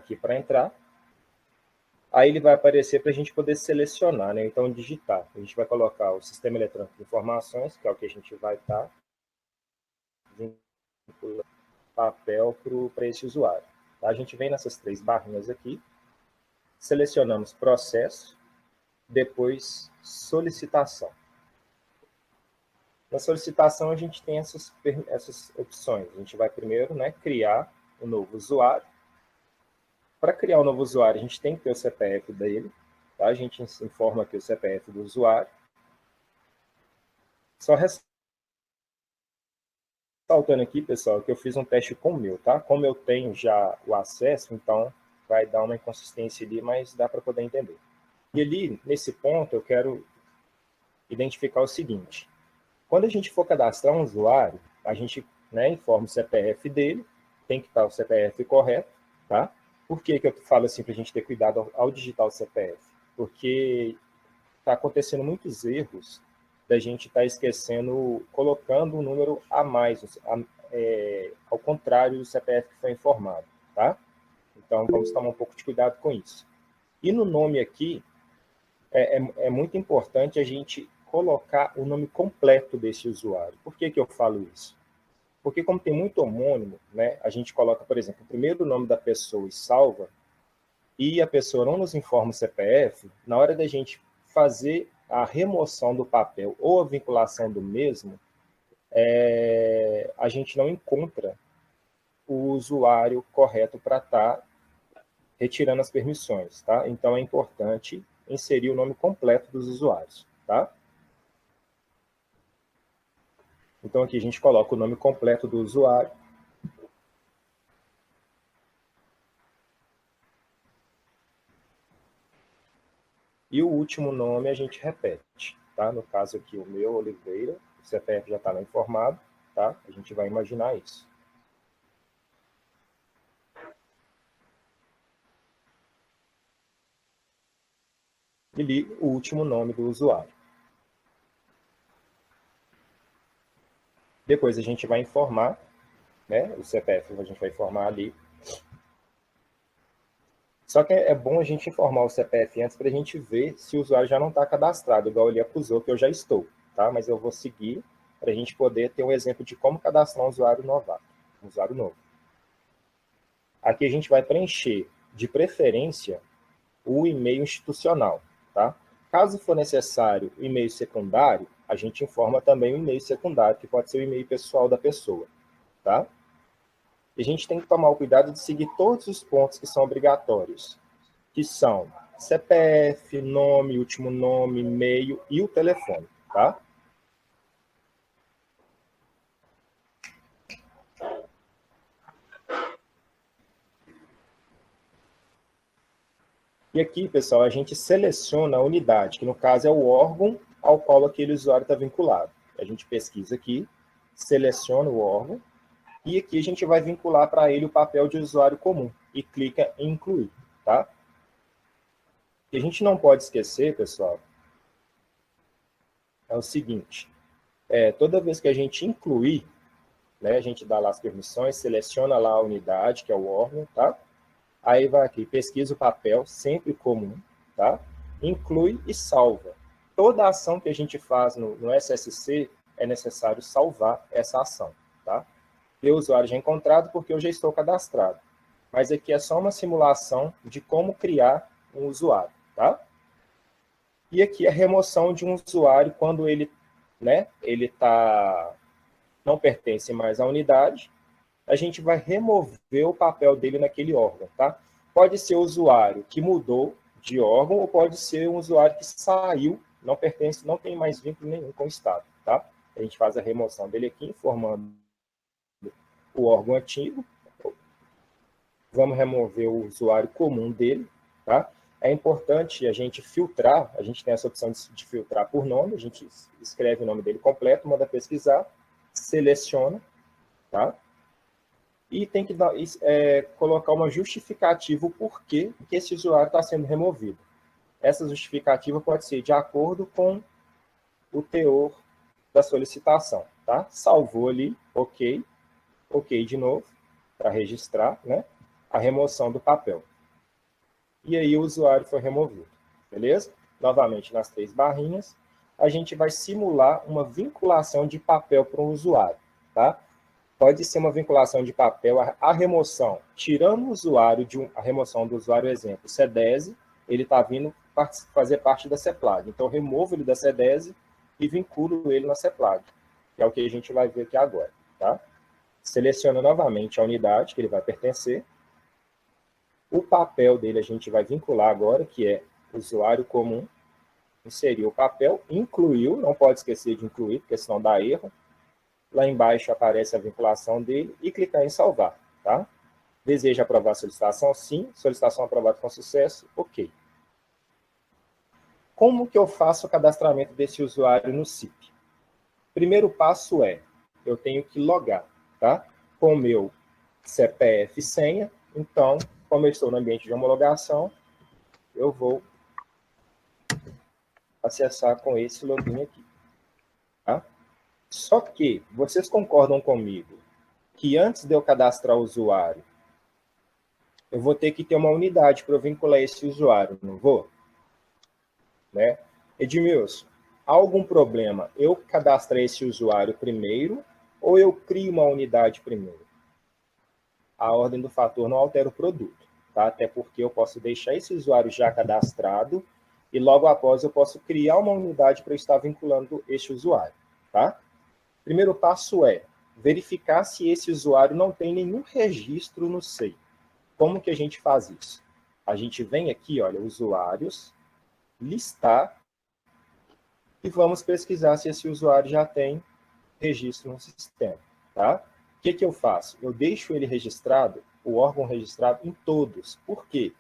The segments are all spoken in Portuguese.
aqui para entrar. Aí ele vai aparecer para a gente poder selecionar, né? Então, digitar. A gente vai colocar o Sistema Eletrônico de Informações, que é o que a gente vai estar vinculando papel para esse usuário. Tá? A gente vem nessas 3 barrinhas aqui, selecionamos processo, depois solicitação. Na solicitação, a gente tem essas opções. A gente vai primeiro, né, criar um novo usuário. Para criar um novo usuário, a gente tem que ter o CPF dele. Tá? A gente informa aqui o CPF do usuário. Só ressaltando aqui, pessoal, que eu fiz um teste com o meu, tá? Como eu tenho já o acesso, então vai dar uma inconsistência ali, mas dá para poder entender. E ali, nesse ponto, eu quero identificar o seguinte. Quando a gente for cadastrar um usuário, a gente, né, informa o CPF dele, tem que estar o CPF correto, tá? Por que eu falo assim para a gente ter cuidado ao digitar o CPF? Porque está acontecendo muitos erros da gente estar esquecendo, colocando um número a mais, ao contrário do CPF que foi informado, tá? Então, vamos tomar um pouco de cuidado com isso. E no nome aqui, é muito importante a gente colocar o nome completo desse usuário. Por que eu falo isso? Porque como tem muito homônimo, né, a gente coloca, por exemplo, o primeiro nome da pessoa e salva, e a pessoa não nos informa o CPF, na hora da gente fazer a remoção do papel ou a vinculação do mesmo, a gente não encontra o usuário correto para estar retirando as permissões, tá? Então é importante inserir o nome completo dos usuários, tá? Então aqui a gente coloca o nome completo do usuário. E o último nome a gente repete, tá? No caso aqui, o meu, Oliveira, o CPF já está lá informado, tá? A gente vai imaginar isso. E ali, o último nome do usuário. Depois a gente vai informar, né? O CPF a gente vai informar ali. Só que é bom a gente informar o CPF antes para a gente ver se o usuário já não está cadastrado, igual ele acusou que eu já estou, tá? Mas eu vou seguir para a gente poder ter um exemplo de como cadastrar um usuário novato, um usuário novo. Aqui a gente vai preencher, de preferência, o e-mail institucional, tá? Caso for necessário o e-mail secundário, a gente informa também o e-mail secundário, que pode ser o e-mail pessoal da pessoa, tá? E a gente tem que tomar o cuidado de seguir todos os pontos que são obrigatórios, que são CPF, nome, último nome, e-mail e o telefone, tá? E aqui, pessoal, a gente seleciona a unidade, que no caso é o órgão ao qual aquele usuário está vinculado. A gente pesquisa aqui, seleciona o órgão, e aqui a gente vai vincular para ele o papel de usuário comum, e clica em incluir, tá? E a gente não pode esquecer, pessoal, é o seguinte, toda vez que a gente incluir, né, a gente dá lá as permissões, seleciona lá a unidade, que é o órgão, tá? Aí vai aqui, pesquisa o papel, sempre comum, tá? Inclui e salva. Toda ação que a gente faz no SSC, é necessário salvar essa ação, tá? E o usuário já encontrado porque eu já estou cadastrado. Mas aqui é só uma simulação de como criar um usuário, tá? E aqui a remoção de um usuário quando ele, né, não pertence mais à unidade, a gente vai remover o papel dele naquele órgão, tá? Pode ser o usuário que mudou de órgão ou pode ser um usuário que saiu, não pertence, não tem mais vínculo nenhum com o Estado, tá? A gente faz a remoção dele aqui, informando o órgão antigo. Vamos remover o usuário comum dele, tá? É importante a gente filtrar, a gente tem essa opção de filtrar por nome, a gente escreve o nome dele completo, manda pesquisar, seleciona, tá? E tem que colocar uma justificativa o porquê que esse usuário está sendo removido. Essa justificativa pode ser de acordo com o teor da solicitação, tá? Salvou ali, ok de novo, para registrar, né, a remoção do papel. e aí o usuário foi removido, beleza? Novamente, nas 3 barrinhas, a gente vai simular uma vinculação de papel para um usuário, tá? Pode ser uma vinculação de papel, a remoção, tirando o usuário, a remoção do usuário, exemplo, CDESE, ele está vindo fazer parte da CEPLAG. Então, eu removo ele da CDESE e vinculo ele na CEPLAG, que é o que a gente vai ver aqui agora, tá? Seleciona novamente a unidade que ele vai pertencer. O papel dele a gente vai vincular agora, que é usuário comum. Inseriu o papel, incluiu, não pode esquecer de incluir, porque senão dá erro. Lá embaixo aparece a vinculação dele e clicar em salvar, tá? Deseja aprovar a solicitação? Sim. Solicitação aprovada com sucesso? Ok. Como que eu faço o cadastramento desse usuário no CIP? Primeiro passo é, eu tenho que logar, tá? Com o meu CPF e senha. Então, como eu estou no ambiente de homologação, eu vou acessar com esse login aqui, tá? Só que, vocês concordam comigo que antes de eu cadastrar o usuário, eu vou ter que ter uma unidade para eu vincular esse usuário, não vou? Né? Edmilson, há algum problema eu cadastrar esse usuário primeiro ou eu crio uma unidade primeiro? A ordem do fator não altera o produto, tá? Até porque eu posso deixar esse usuário já cadastrado e logo após eu posso criar uma unidade para eu estar vinculando este usuário, tá? Primeiro passo é verificar se esse usuário não tem nenhum registro no SEI. Como que a gente faz isso? A gente vem aqui, olha, usuários, listar, e vamos pesquisar se esse usuário já tem registro no sistema, tá? O que eu faço? Eu deixo ele registrado, o órgão registrado em todos. Por quê?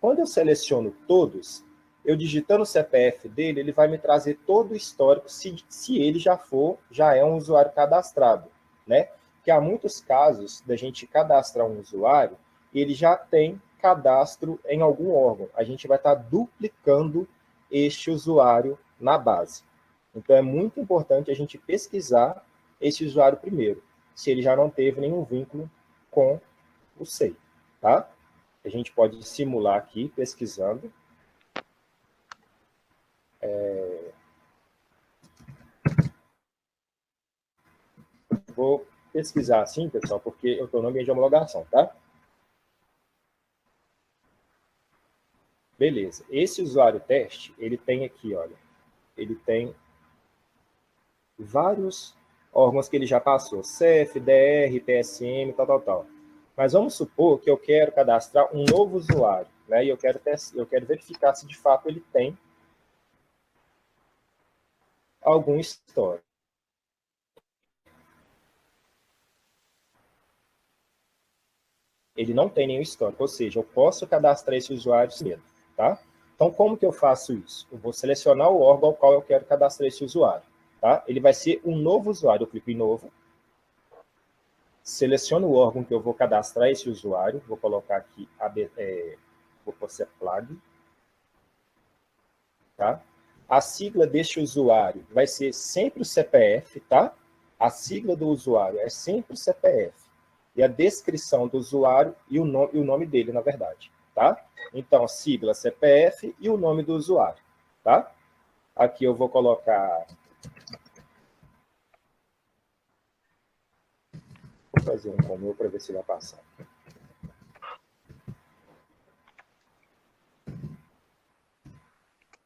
Quando eu seleciono todos, eu digitando o CPF dele, ele vai me trazer todo o histórico, se ele já é um usuário cadastrado, né? Porque há muitos casos da gente cadastrar um usuário e ele já tem cadastro em algum órgão. A gente vai estar duplicando este usuário na base. Então, é muito importante a gente pesquisar esse usuário primeiro, se ele já não teve nenhum vínculo com o SEI, tá? A gente pode simular aqui, pesquisando. Vou pesquisar assim, pessoal, porque eu estou no ambiente de homologação, tá? Beleza. Esse usuário teste, ele tem aqui, olha, ele tem vários órgãos que ele já passou, CEF, DR, TSM, tal. Mas vamos supor que eu quero cadastrar um novo usuário, né? E eu quero verificar se de fato ele tem algum histórico. Ele não tem nenhum histórico, ou seja, eu posso cadastrar esse usuário cedo, tá? Então, como que eu faço isso? Eu vou selecionar o órgão ao qual eu quero cadastrar esse usuário, tá? Ele vai ser um novo usuário, eu clico em novo, seleciono o órgão que eu vou cadastrar esse usuário, vou colocar aqui, vou pôr CEPLAG, tá? A sigla deste usuário vai ser sempre o CPF, tá? A sigla do usuário é sempre o CPF. E a descrição do usuário e o nome dele, na verdade, tá? Então, sigla CPF e o nome do usuário, tá? Aqui eu vou colocar... Vou fazer um com o meu para ver se vai passar.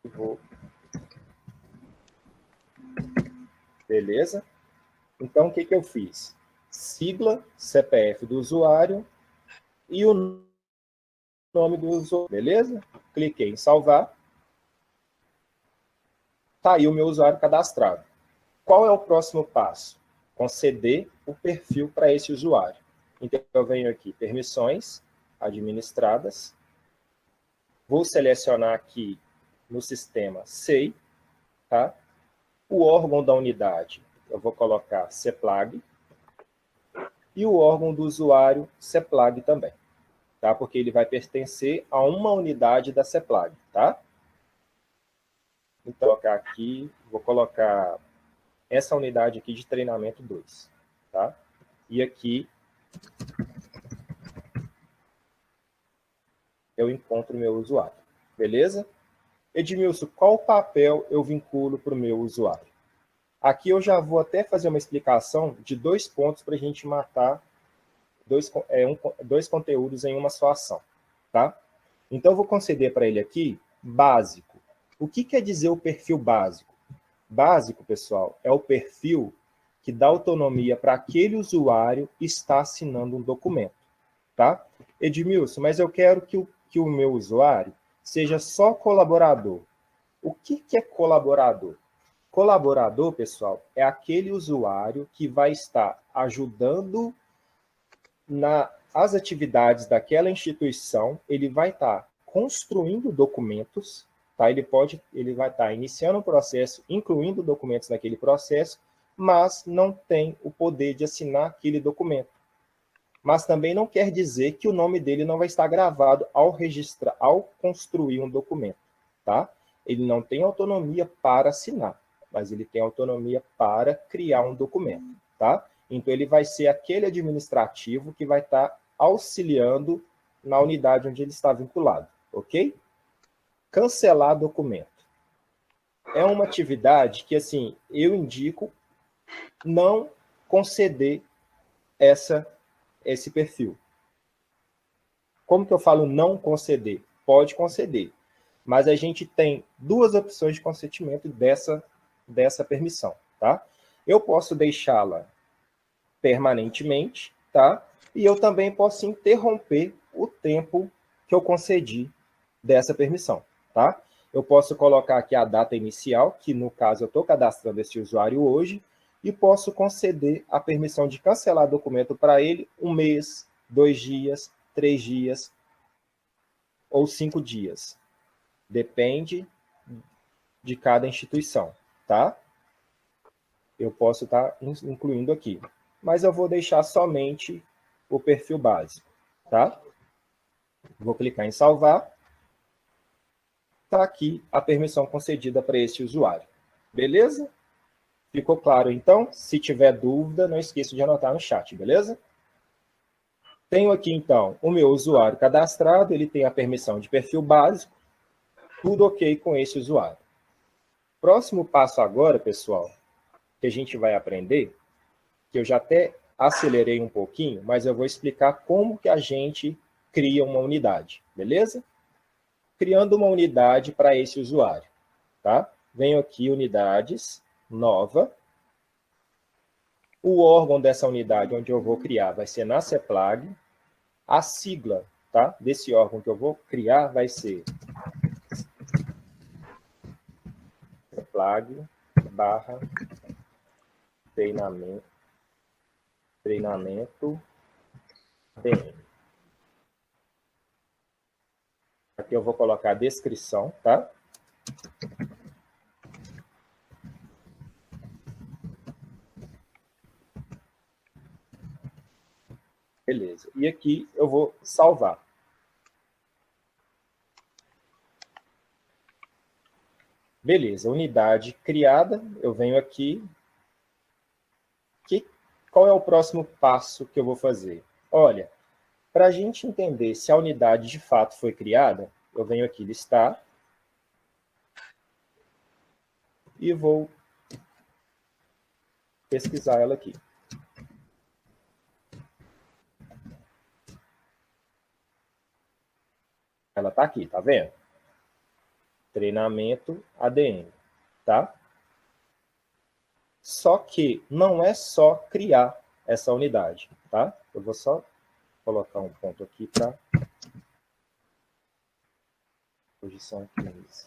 Vou... Beleza? Então, o que eu fiz? Sigla, CPF do usuário e o nome do usuário, beleza? Cliquei em salvar. Tá aí o meu usuário cadastrado. Qual é o próximo passo? Conceder o perfil para esse usuário. Então, eu venho aqui, permissões administradas. Vou selecionar aqui no sistema SEI, tá? O órgão da unidade, eu vou colocar CEPLAG. E o órgão do usuário, CEPLAG também, tá? Porque ele vai pertencer a uma unidade da CEPLAG, tá? Então, vou colocar aqui, vou colocar essa unidade aqui de treinamento 2, tá? E aqui eu encontro o meu usuário. Beleza? Edmilson, qual papel eu vinculo para o meu usuário? Aqui eu já vou até fazer uma explicação de 2 pontos para a gente matar dois conteúdos em uma só ação. Tá? Então, eu vou conceder para ele aqui básico. O que quer dizer o perfil básico? Básico, pessoal, é o perfil que dá autonomia para aquele usuário que está assinando um documento. Tá? Edmilson, mas eu quero que o meu usuário seja só colaborador. O que é colaborador? Colaborador, pessoal, é aquele usuário que vai estar ajudando nas atividades daquela instituição, ele vai estar construindo documentos, tá? Ele vai estar iniciando o processo, incluindo documentos naquele processo, mas não tem o poder de assinar aquele documento. Mas também não quer dizer que o nome dele não vai estar gravado ao construir um documento, tá? Ele não tem autonomia para assinar, mas ele tem autonomia para criar um documento, tá? Então, ele vai ser aquele administrativo que vai estar auxiliando na unidade onde ele está vinculado, ok? Cancelar documento. É uma atividade que, assim, eu indico não conceder esse perfil. Como que eu falo não conceder? Pode conceder, mas a gente tem 2 opções de consentimento dessa permissão, tá? Eu posso deixá-la permanentemente, tá? E eu também posso interromper o tempo que eu concedi dessa permissão, tá? Eu posso colocar aqui a data inicial, que no caso eu estou cadastrando esse usuário hoje, e posso conceder a permissão de cancelar documento para ele 1 mês, 2 dias, 3 dias ou 5 dias. Depende de cada instituição, tá? Eu posso estar incluindo aqui. Mas eu vou deixar somente o perfil básico, tá? Vou clicar em salvar. Está aqui a permissão concedida para este usuário. Beleza? Ficou claro, então? Se tiver dúvida, não esqueça de anotar no chat, beleza? Tenho aqui, então, o meu usuário cadastrado, ele tem a permissão de perfil básico, tudo ok com esse usuário. Próximo passo agora, pessoal, que a gente vai aprender, que eu já até acelerei um pouquinho, mas eu vou explicar como que a gente cria uma unidade, beleza? Criando uma unidade para esse usuário, tá? Venho aqui, unidades, nova. O órgão dessa unidade onde eu vou criar vai ser na CEPLAG. A sigla, tá, desse órgão que eu vou criar vai ser CEPLAG treinamento DM. Aqui eu vou colocar a descrição, tá? Beleza. E aqui eu vou salvar. Beleza, unidade criada, eu venho aqui. Qual é o próximo passo que eu vou fazer? Olha, para a gente entender se a unidade de fato foi criada, eu venho aqui listar e vou pesquisar ela aqui. Ela está aqui, tá vendo? Treinamento ADM, tá? Só que não é só criar essa unidade, tá? Eu vou só colocar um ponto aqui para posição 15.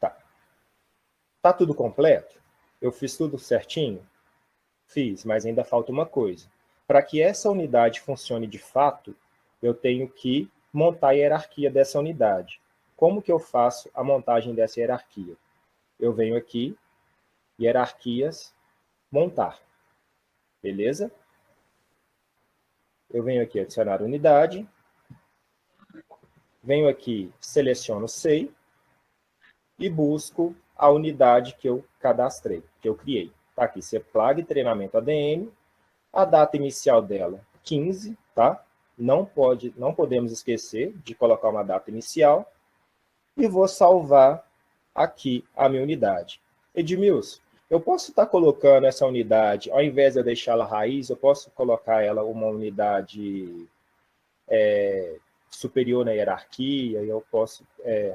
Tá. Tá tudo completo? Eu fiz tudo certinho? Fiz, mas ainda falta uma coisa. Para que essa unidade funcione de fato, eu tenho que montar a hierarquia dessa unidade. Como que eu faço a montagem dessa hierarquia? Eu venho aqui, hierarquias, montar. Beleza? Eu venho aqui adicionar unidade. Venho aqui, seleciono SEI e busco a unidade que eu cadastrei, que eu criei. Tá aqui, CEPLAG, treinamento ADM. A data inicial dela, 15, tá? Não podemos esquecer de colocar uma data inicial. E vou salvar aqui a minha unidade. Edmilson, eu posso estar colocando essa unidade, ao invés de eu deixá-la raiz, eu posso colocar ela uma unidade superior na hierarquia, e eu posso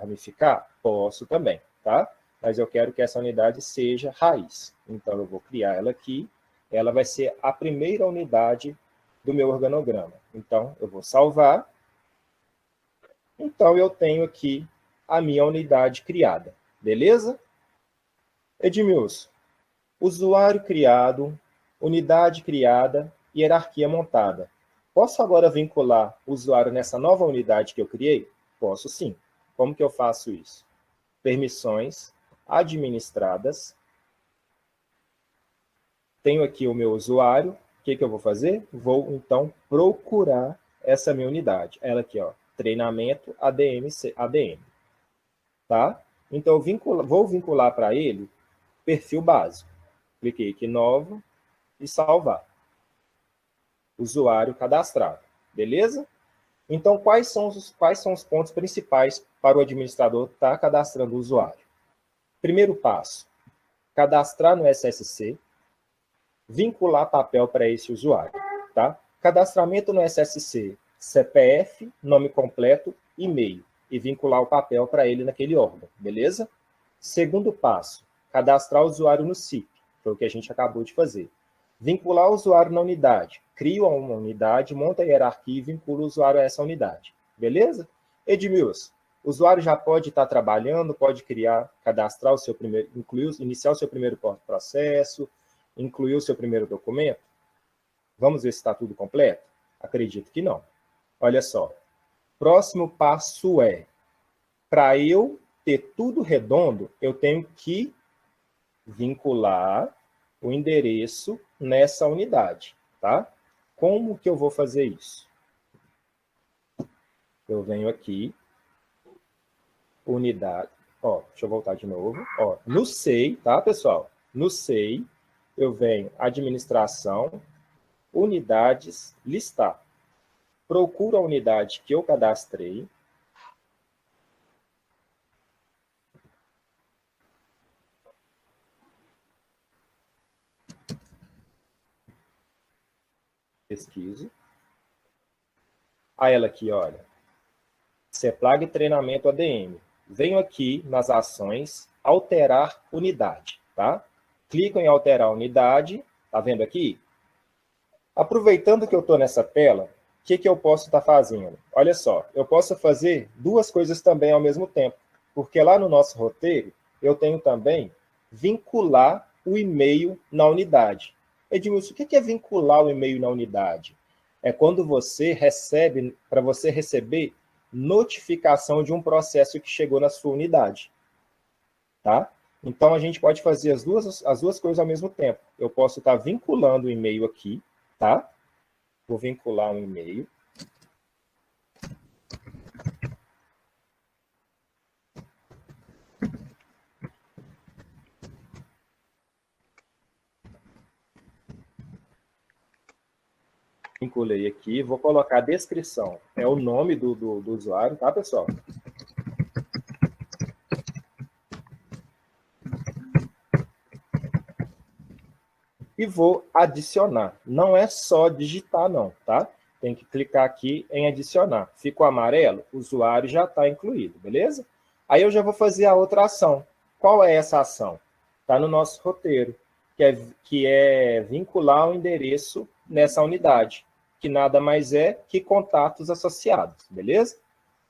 ramificar? Posso também, tá? Mas eu quero que essa unidade seja raiz. Então, eu vou criar ela aqui. Ela vai ser a primeira unidade do meu organograma. Então, eu vou salvar. Então, eu tenho aqui a minha unidade criada. Beleza? Edmilson, usuário criado, unidade criada, hierarquia montada. Posso agora vincular o usuário nessa nova unidade que eu criei? Posso sim. Como que eu faço isso? Permissões administradas. Tenho aqui o meu usuário. O que eu vou fazer? Vou, então, procurar essa minha unidade. Ela aqui, ó, treinamento ADM. Tá? Então, vou vincular para ele perfil básico. Cliquei aqui, novo, e salvar. Usuário cadastrado. Beleza? Então, quais são os pontos principais para o administrador estar cadastrando o usuário? Primeiro passo, cadastrar no SSC, vincular papel para esse usuário. Tá? Cadastramento no SSC, CPF, nome completo, e-mail, e vincular o papel para ele naquele órgão. Beleza? Segundo passo, cadastrar o usuário no CIP, foi o que a gente acabou de fazer. Vincular o usuário na unidade. Cria uma unidade, monta a hierarquia e vincula o usuário a essa unidade. Beleza? Edmilson, o usuário já pode estar trabalhando, pode criar, cadastrar o seu primeiro, iniciar o seu primeiro processo, incluir o seu primeiro documento? Vamos ver se está tudo completo? Acredito que não. Olha só. Próximo passo é, para eu ter tudo redondo, eu tenho que vincular o endereço nessa unidade, tá? Como que eu vou fazer isso? Eu venho aqui, unidade, ó, deixa eu voltar de novo, ó, no SEI, tá, pessoal? No SEI, eu venho administração, unidades, listar. Procuro a unidade que eu cadastrei, pesquiso. Aí ela aqui, olha, CEPLAG treinamento ADM. Venho aqui nas ações, alterar unidade, tá? Clico em alterar unidade, tá vendo aqui? Aproveitando que eu estou nessa tela, o que eu posso estar fazendo? Olha só, eu posso fazer duas coisas também ao mesmo tempo, porque lá no nosso roteiro, eu tenho também vincular o e-mail na unidade. Edmilson, o que é vincular o e-mail na unidade? É quando você recebe, para você receber notificação de um processo que chegou na sua unidade. Tá? Então, a gente pode fazer as duas coisas ao mesmo tempo. Eu posso estar vinculando o e-mail aqui, tá? Vou vincular um e-mail. Vinculei aqui, vou colocar a descrição. É o nome do usuário, tá, pessoal? E vou adicionar. Não é só digitar, não, tá? Tem que clicar aqui em adicionar. Fica o amarelo, o usuário já está incluído, beleza? Aí eu já vou fazer a outra ação. Qual é essa ação? Está no nosso roteiro, que é vincular o endereço nessa unidade, que nada mais é que contatos associados, beleza?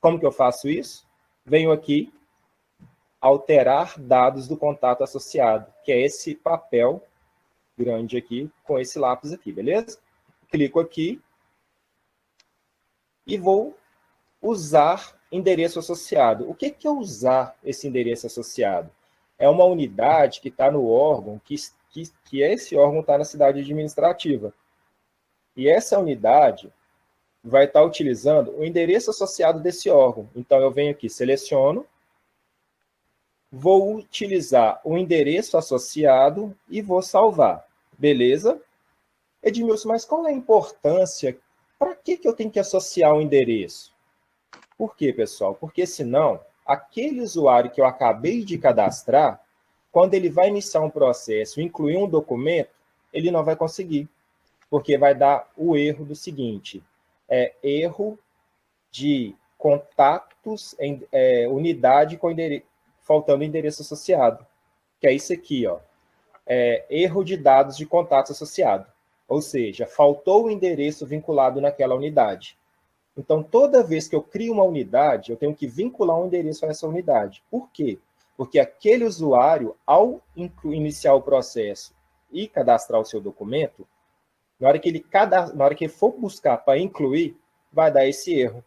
Como que eu faço isso? Venho aqui, alterar dados do contato associado, que é esse papel grande aqui, com esse lápis aqui, beleza? Clico aqui e vou usar endereço associado. O que é usar esse endereço associado? É uma unidade que está no órgão, que esse órgão está na cidade administrativa. E essa unidade vai estar utilizando o endereço associado desse órgão. Então, eu venho aqui, seleciono, vou utilizar o endereço associado e vou salvar. Beleza? Edmilson, mas qual é a importância? Para que eu tenho que associar o endereço? Por quê, pessoal? Porque senão, aquele usuário que eu acabei de cadastrar, quando ele vai iniciar um processo, incluir um documento, ele não vai conseguir, porque vai dar o erro do seguinte, erro de contatos em unidade com faltando endereço associado, que é isso aqui, ó, erro de dados de contatos associado, ou seja, faltou o endereço vinculado naquela unidade. Então, toda vez que eu crio uma unidade, eu tenho que vincular um endereço a essa unidade. Por quê? Porque aquele usuário, ao iniciar o processo e cadastrar o seu documento, na hora que ele for buscar para incluir, vai dar esse erro.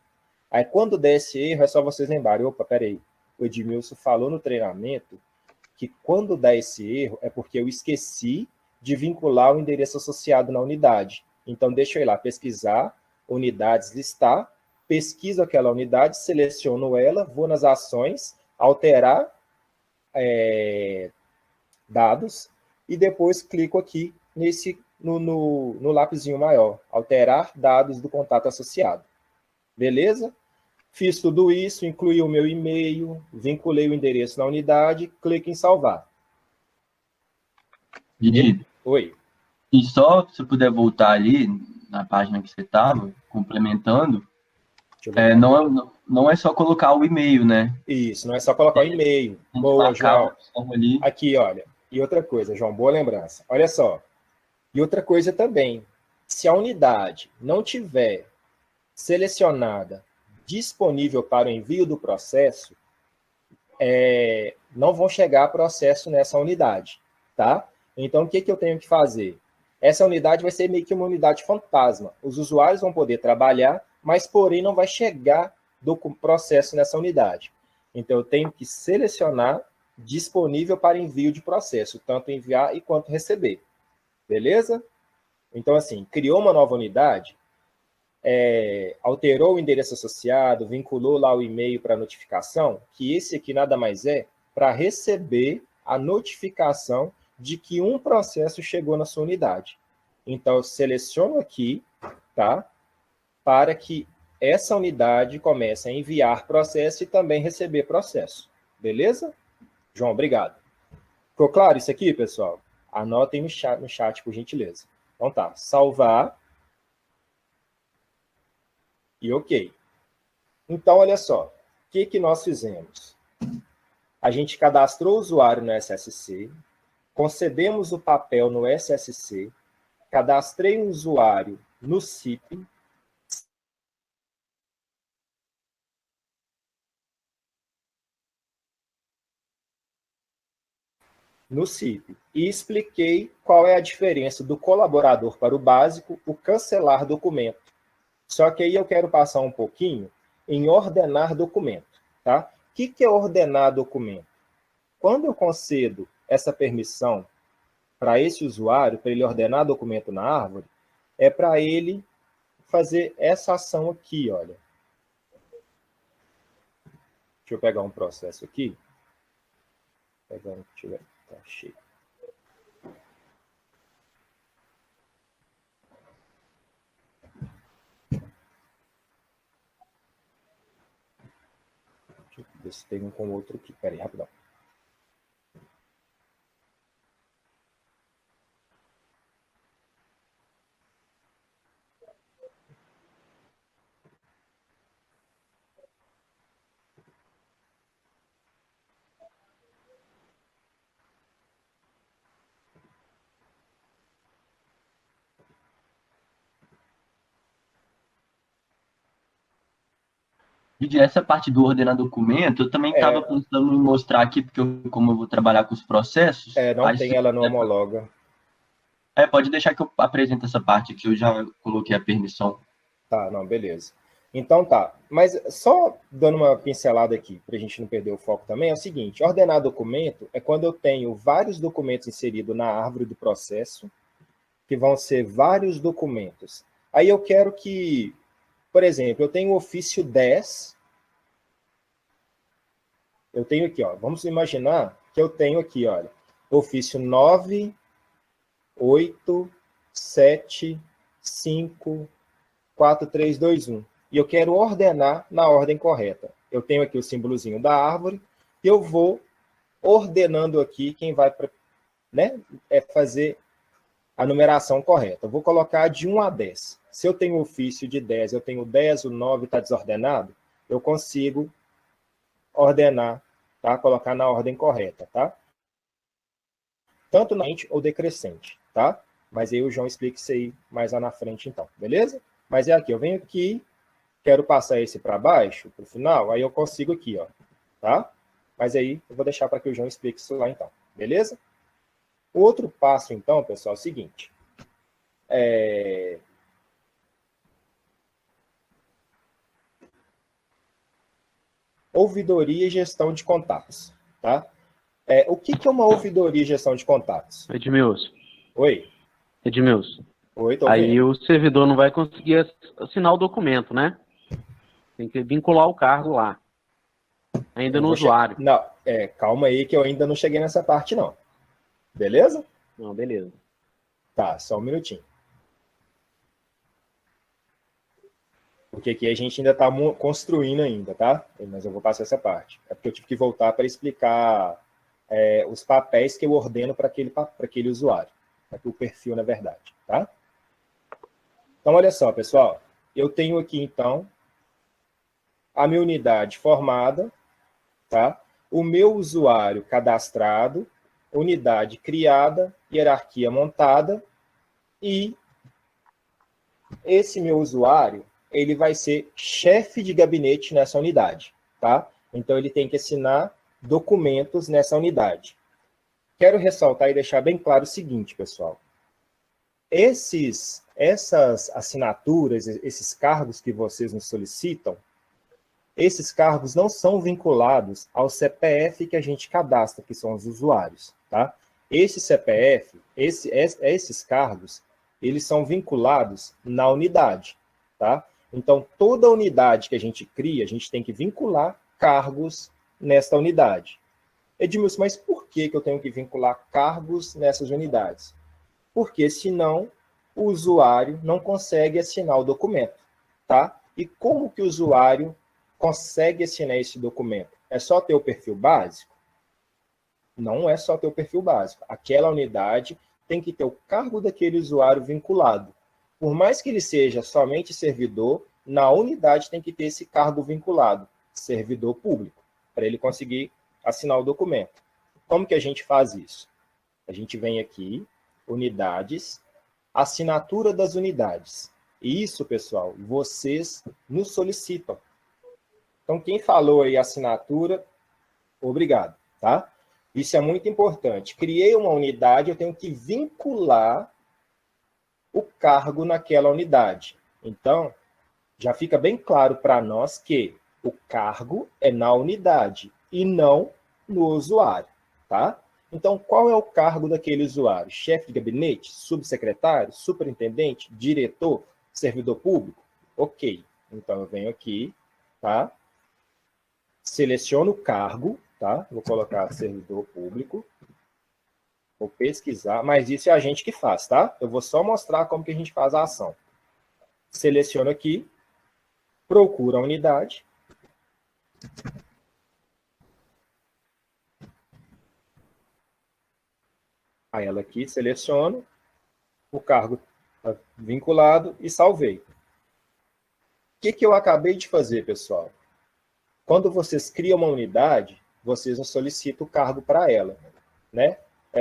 Aí, quando der esse erro, é só vocês lembrarem, opa, peraí, o Edmilson falou no treinamento que quando dá esse erro é porque eu esqueci de vincular o endereço associado na unidade. Então, deixa eu ir lá pesquisar, unidades listar, pesquiso aquela unidade, seleciono ela, vou nas ações, alterar dados, e depois clico aqui no lapisinho maior, alterar dados do contato associado. Beleza? Fiz tudo isso, incluí o meu e-mail, vinculei o endereço na unidade, clique em salvar. Didi, Oi. e só se puder voltar ali na página que você estava, complementando, não é só colocar o e-mail, né? Isso, não é só colocar o e-mail. Tem que Boa, marcar a João. opção ali. Aqui, olha. E outra coisa, João, boa lembrança. Olha só. E outra coisa também, se a unidade não tiver selecionada disponível para o envio do processo, não vão chegar processo nessa unidade, tá? Então, o que eu tenho que fazer? Essa unidade vai ser meio que uma unidade fantasma. Os usuários vão poder trabalhar, mas, porém, não vai chegar do processo nessa unidade. Então, eu tenho que selecionar disponível para envio de processo, tanto enviar e quanto receber. Beleza? Então, assim, criou uma nova unidade, alterou o endereço associado, vinculou lá o e-mail para notificação, que esse aqui nada mais é para receber a notificação de que um processo chegou na sua unidade. Então, eu seleciono aqui, tá? Para que essa unidade comece a enviar processo e também receber processo. Beleza? João, obrigado. Ficou claro isso aqui, pessoal? Anotem no chat, por gentileza. Então tá, salvar e ok. Então, olha só, o que nós fizemos? A gente cadastrou o usuário no SSC, concedemos o papel no SSC, cadastrei o usuário no CIP, e expliquei qual é a diferença do colaborador para o básico, o cancelar documento. Só que aí eu quero passar um pouquinho em ordenar documento, tá? O que é ordenar documento? Quando eu concedo essa permissão para esse usuário, para ele ordenar documento na árvore, é para ele fazer essa ação aqui, olha. Deixa eu pegar um processo aqui. Pegando, deixa eu ver, tá cheio. Deixa eu ver se tem um com o outro aqui. Pera aí, rapidão. Didi, essa parte do ordenar documento, eu também estava pensando em mostrar aqui, porque como eu vou trabalhar com os processos... Não tem ela no homologa. Pode deixar que eu apresente essa parte aqui, eu já coloquei a permissão. Tá, não, beleza. Então tá, mas só dando uma pincelada aqui, para a gente não perder o foco também, é o seguinte, ordenar documento é quando eu tenho vários documentos inseridos na árvore do processo, que vão ser vários documentos. Aí eu quero que, por exemplo, eu tenho o ofício 10, eu tenho aqui, ó, vamos imaginar que eu tenho aqui, olha, ofício 9, 8, 7, 5, 4, 3, 2, 1. E eu quero ordenar na ordem correta. Eu tenho aqui o símbolozinho da árvore, e eu vou ordenando aqui quem vai, né, fazer a numeração correta. Eu vou colocar de 1 a 10. Se eu tenho ofício de 10, eu tenho 10, o 9 está desordenado, eu consigo ordenar, tá? Colocar na ordem correta, tá? Tanto na frente ou decrescente, tá? Mas aí o João explica isso aí mais lá na frente, então, beleza? Mas é aqui, eu venho aqui, quero passar esse para baixo, para o final, aí eu consigo aqui, ó, tá? Mas aí eu vou deixar para que o João explique isso lá, então, beleza? O outro passo, então, pessoal, é o seguinte. Ouvidoria e gestão de contatos, tá? O que é uma ouvidoria e gestão de contatos? Edmilson. Oi. Edmilson. Oi, tô Aí vendo. o servidor não vai conseguir assinar o documento, né? Tem que vincular o cargo lá. Ainda no usuário. Não, calma aí que eu ainda não cheguei nessa parte, não. Beleza? Não, beleza. Tá, só um minutinho. Porque aqui a gente ainda está construindo ainda, tá? Mas eu vou passar essa parte. É porque eu tive que voltar para explicar os papéis que eu ordeno para aquele usuário. O perfil, na verdade, tá? Então, olha só, pessoal. Eu tenho aqui, então, a minha unidade formada, tá? O meu usuário cadastrado, unidade criada, hierarquia montada, e esse meu usuário, ele vai ser chefe de gabinete nessa unidade, tá? Então, ele tem que assinar documentos nessa unidade. Quero ressaltar e deixar bem claro o seguinte, pessoal. Essas assinaturas, esses cargos que vocês nos solicitam, esses cargos não são vinculados ao CPF que a gente cadastra, que são os usuários, tá? Esse CPF, esses cargos, eles são vinculados na unidade, tá? Então, toda unidade que a gente cria, a gente tem que vincular cargos nesta unidade. Edmilson, mas por que eu tenho que vincular cargos nessas unidades? Porque senão o usuário não consegue assinar o documento, tá? E como que o usuário consegue assinar esse documento? É só ter o perfil básico? Não é só ter o perfil básico. Aquela unidade tem que ter o cargo daquele usuário vinculado. Por mais que ele seja somente servidor, na unidade tem que ter esse cargo vinculado, servidor público, para ele conseguir assinar o documento. Como que a gente faz isso? A gente vem aqui, unidades, assinatura das unidades. E isso, pessoal, vocês nos solicitam. Então, quem falou aí assinatura, obrigado, tá? Isso é muito importante. Criei uma unidade, eu tenho que vincular o cargo naquela unidade. Então, já fica bem claro para nós que o cargo é na unidade e não no usuário, tá? Então, qual é o cargo daquele usuário? Chefe de gabinete? Subsecretário? Superintendente? Diretor? Servidor público? Ok. Então, eu venho aqui, tá? Seleciono o cargo, tá? Vou colocar servidor público. Vou pesquisar, mas isso é a gente que faz, tá? Eu vou só mostrar como que a gente faz a ação. Seleciono aqui, procuro a unidade. Aí ela aqui, seleciono, o cargo tá vinculado e salvei. O que eu acabei de fazer, pessoal? Quando vocês criam uma unidade, vocês não solicitam o cargo para ela, né?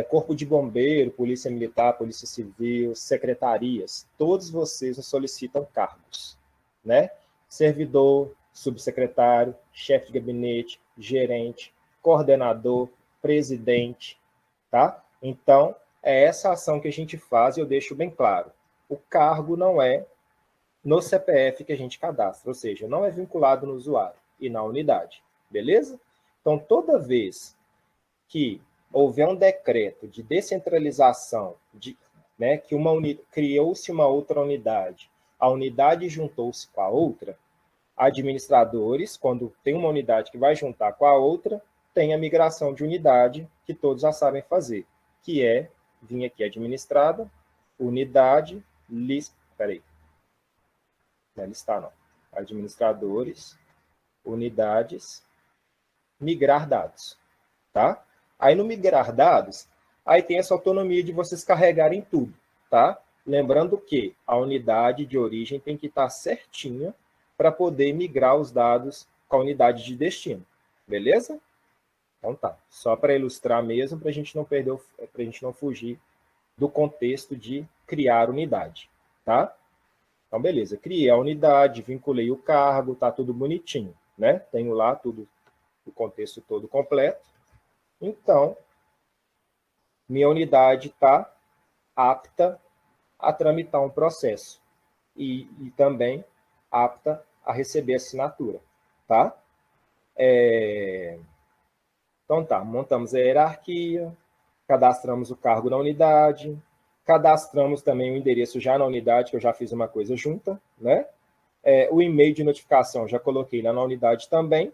Corpo de bombeiro, polícia militar, polícia civil, secretarias, todos vocês nos solicitam cargos, né? Servidor, subsecretário, chefe de gabinete, gerente, coordenador, presidente, tá? Então, é essa ação que a gente faz e eu deixo bem claro. O cargo não é no CPF que a gente cadastra, ou seja, não é vinculado no usuário e na unidade, beleza? Então, toda vez que houver um decreto de descentralização, né, que criou-se uma outra unidade, a unidade juntou-se com a outra, administradores, quando tem uma unidade que vai juntar com a outra, tem a migração de unidade, que todos já sabem fazer, que é vir aqui administrada, unidade, peraí, não é listar não, administradores, unidades, migrar dados, tá? Aí no migrar dados, aí tem essa autonomia de vocês carregarem tudo, tá? Lembrando que a unidade de origem tem que estar certinha para poder migrar os dados com a unidade de destino, beleza? Então tá, só para ilustrar mesmo, para a gente não perder, para a gente não fugir do contexto de criar unidade, tá? Então beleza, criei a unidade, vinculei o cargo, tá tudo bonitinho, né? Tenho lá tudo, o contexto todo completo. Então, minha unidade está apta a tramitar um processo e também apta a receber assinatura, tá? Então tá, montamos a hierarquia, cadastramos o cargo na unidade, cadastramos também o endereço já na unidade, que eu já fiz uma coisa junta, né? O e-mail de notificação já coloquei lá na unidade também.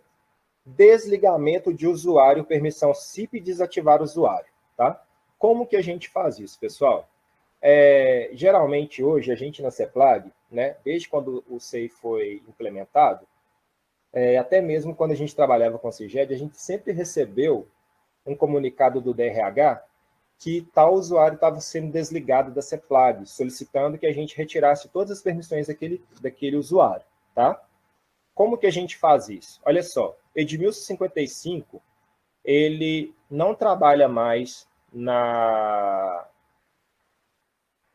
Desligamento de usuário, permissão CIP e desativar o usuário, tá? Como que a gente faz isso, pessoal? Geralmente hoje a gente na CEPLAG, né, desde quando o SEI foi implementado, até mesmo quando a gente trabalhava com o CIGED, a gente sempre recebeu um comunicado do DRH que tal usuário estava sendo desligado da CEPLAG, solicitando que a gente retirasse todas as permissões daquele usuário, tá? Como que a gente faz isso? Olha só, Edmilson 55, ele não trabalha mais na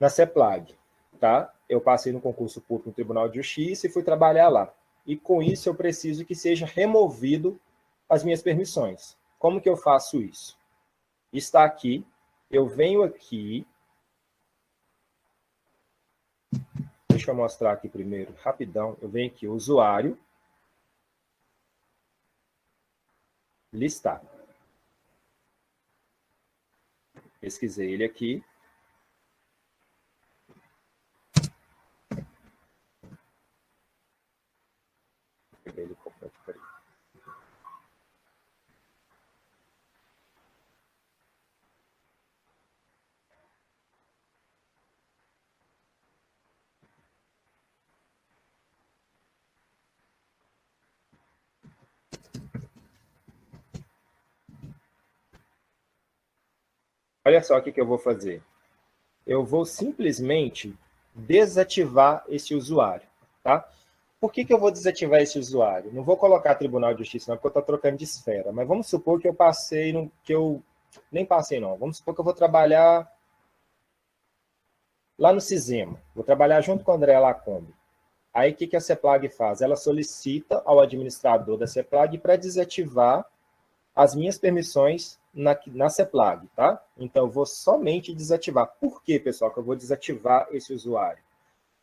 CEPLAG, tá? Eu passei no concurso público no Tribunal de Justiça e fui trabalhar lá. E com isso eu preciso que seja removido as minhas permissões. Como que eu faço isso? Está aqui, eu venho aqui, deixa eu mostrar aqui primeiro, rapidão, eu venho aqui, usuário, listar. Pesquisei ele aqui. Ele completo, peraí. Olha só o que eu vou fazer. Eu vou simplesmente desativar esse usuário, tá? Por que eu vou desativar esse usuário? Não vou colocar Tribunal de Justiça, não, porque eu estou trocando de esfera. Mas vamos supor que eu passei, nem passei, não. Vamos supor que eu vou trabalhar lá no Cisema. Vou trabalhar junto com o André Lacombe. Aí, o que a CEPLAG faz? Ela solicita ao administrador da CEPLAG para desativar as minhas permissões na CEPLAG, tá? Então, eu vou somente desativar. Por que, pessoal, que eu vou desativar esse usuário?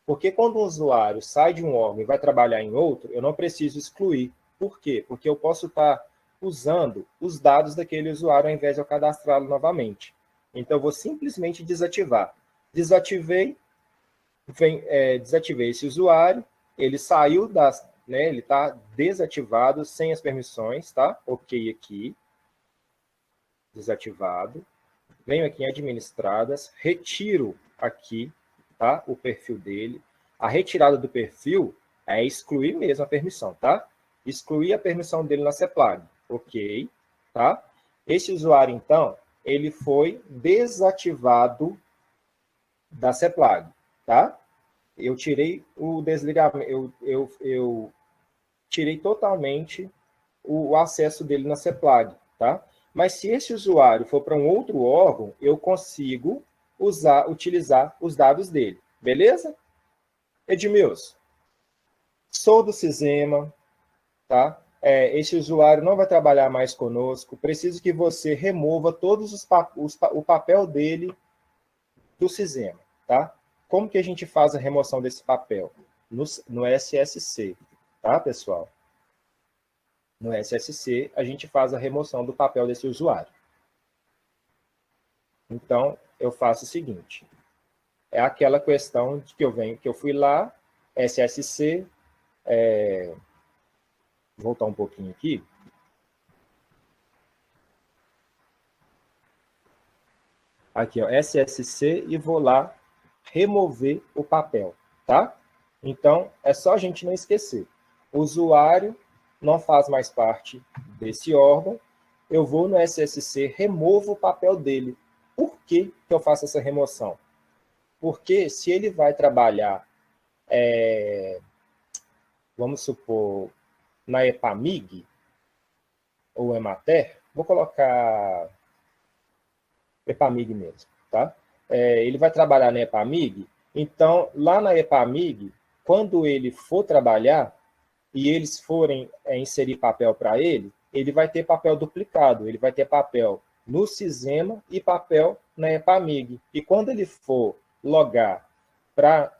Porque quando um usuário sai de um órgão e vai trabalhar em outro, eu não preciso excluir. Por quê? Porque eu posso estar usando os dados daquele usuário ao invés de eu cadastrá-lo novamente. Então, eu vou simplesmente desativar. Desativei esse usuário, ele saiu né, ele está desativado, sem as permissões, tá? Ok aqui. Desativado. Venho aqui em administradas, retiro aqui, tá? O perfil dele. A retirada do perfil é excluir mesmo a permissão, tá? Excluir a permissão dele na CEPLAG. Ok, tá? Esse usuário, então, ele foi desativado da CEPLAG, tá? Eu tirei o desligamento, eu tirei totalmente o acesso dele na CEPLAG, tá? Mas se esse usuário for para um outro órgão, eu consigo utilizar os dados dele, beleza? Edmilson, sou do Cisema, tá? Esse usuário não vai trabalhar mais conosco, preciso que você remova todos o papel dele do Cisema, tá? Como que a gente faz a remoção desse papel? No SSC, tá, pessoal? No SSC, a gente faz a remoção do papel desse usuário. Então, eu faço o seguinte. É aquela questão de que eu fui lá, SSC, vou voltar um pouquinho aqui. aqui, ó, SSC, e vou lá remover o papel, tá? Então, é só a gente não esquecer. O usuário não faz mais parte desse órgão, eu vou no SSC, removo o papel dele. Por que eu faço essa remoção? Porque se ele vai trabalhar, vamos supor, na EPAMIG ou Emater, vou colocar EPAMIG mesmo, tá? Ele vai trabalhar na EPAMIG, então, lá na EPAMIG, quando ele for trabalhar e eles forem inserir papel para ele, ele vai ter papel duplicado, ele vai ter papel no Sisema e papel na EPAMIG. E quando ele for logar para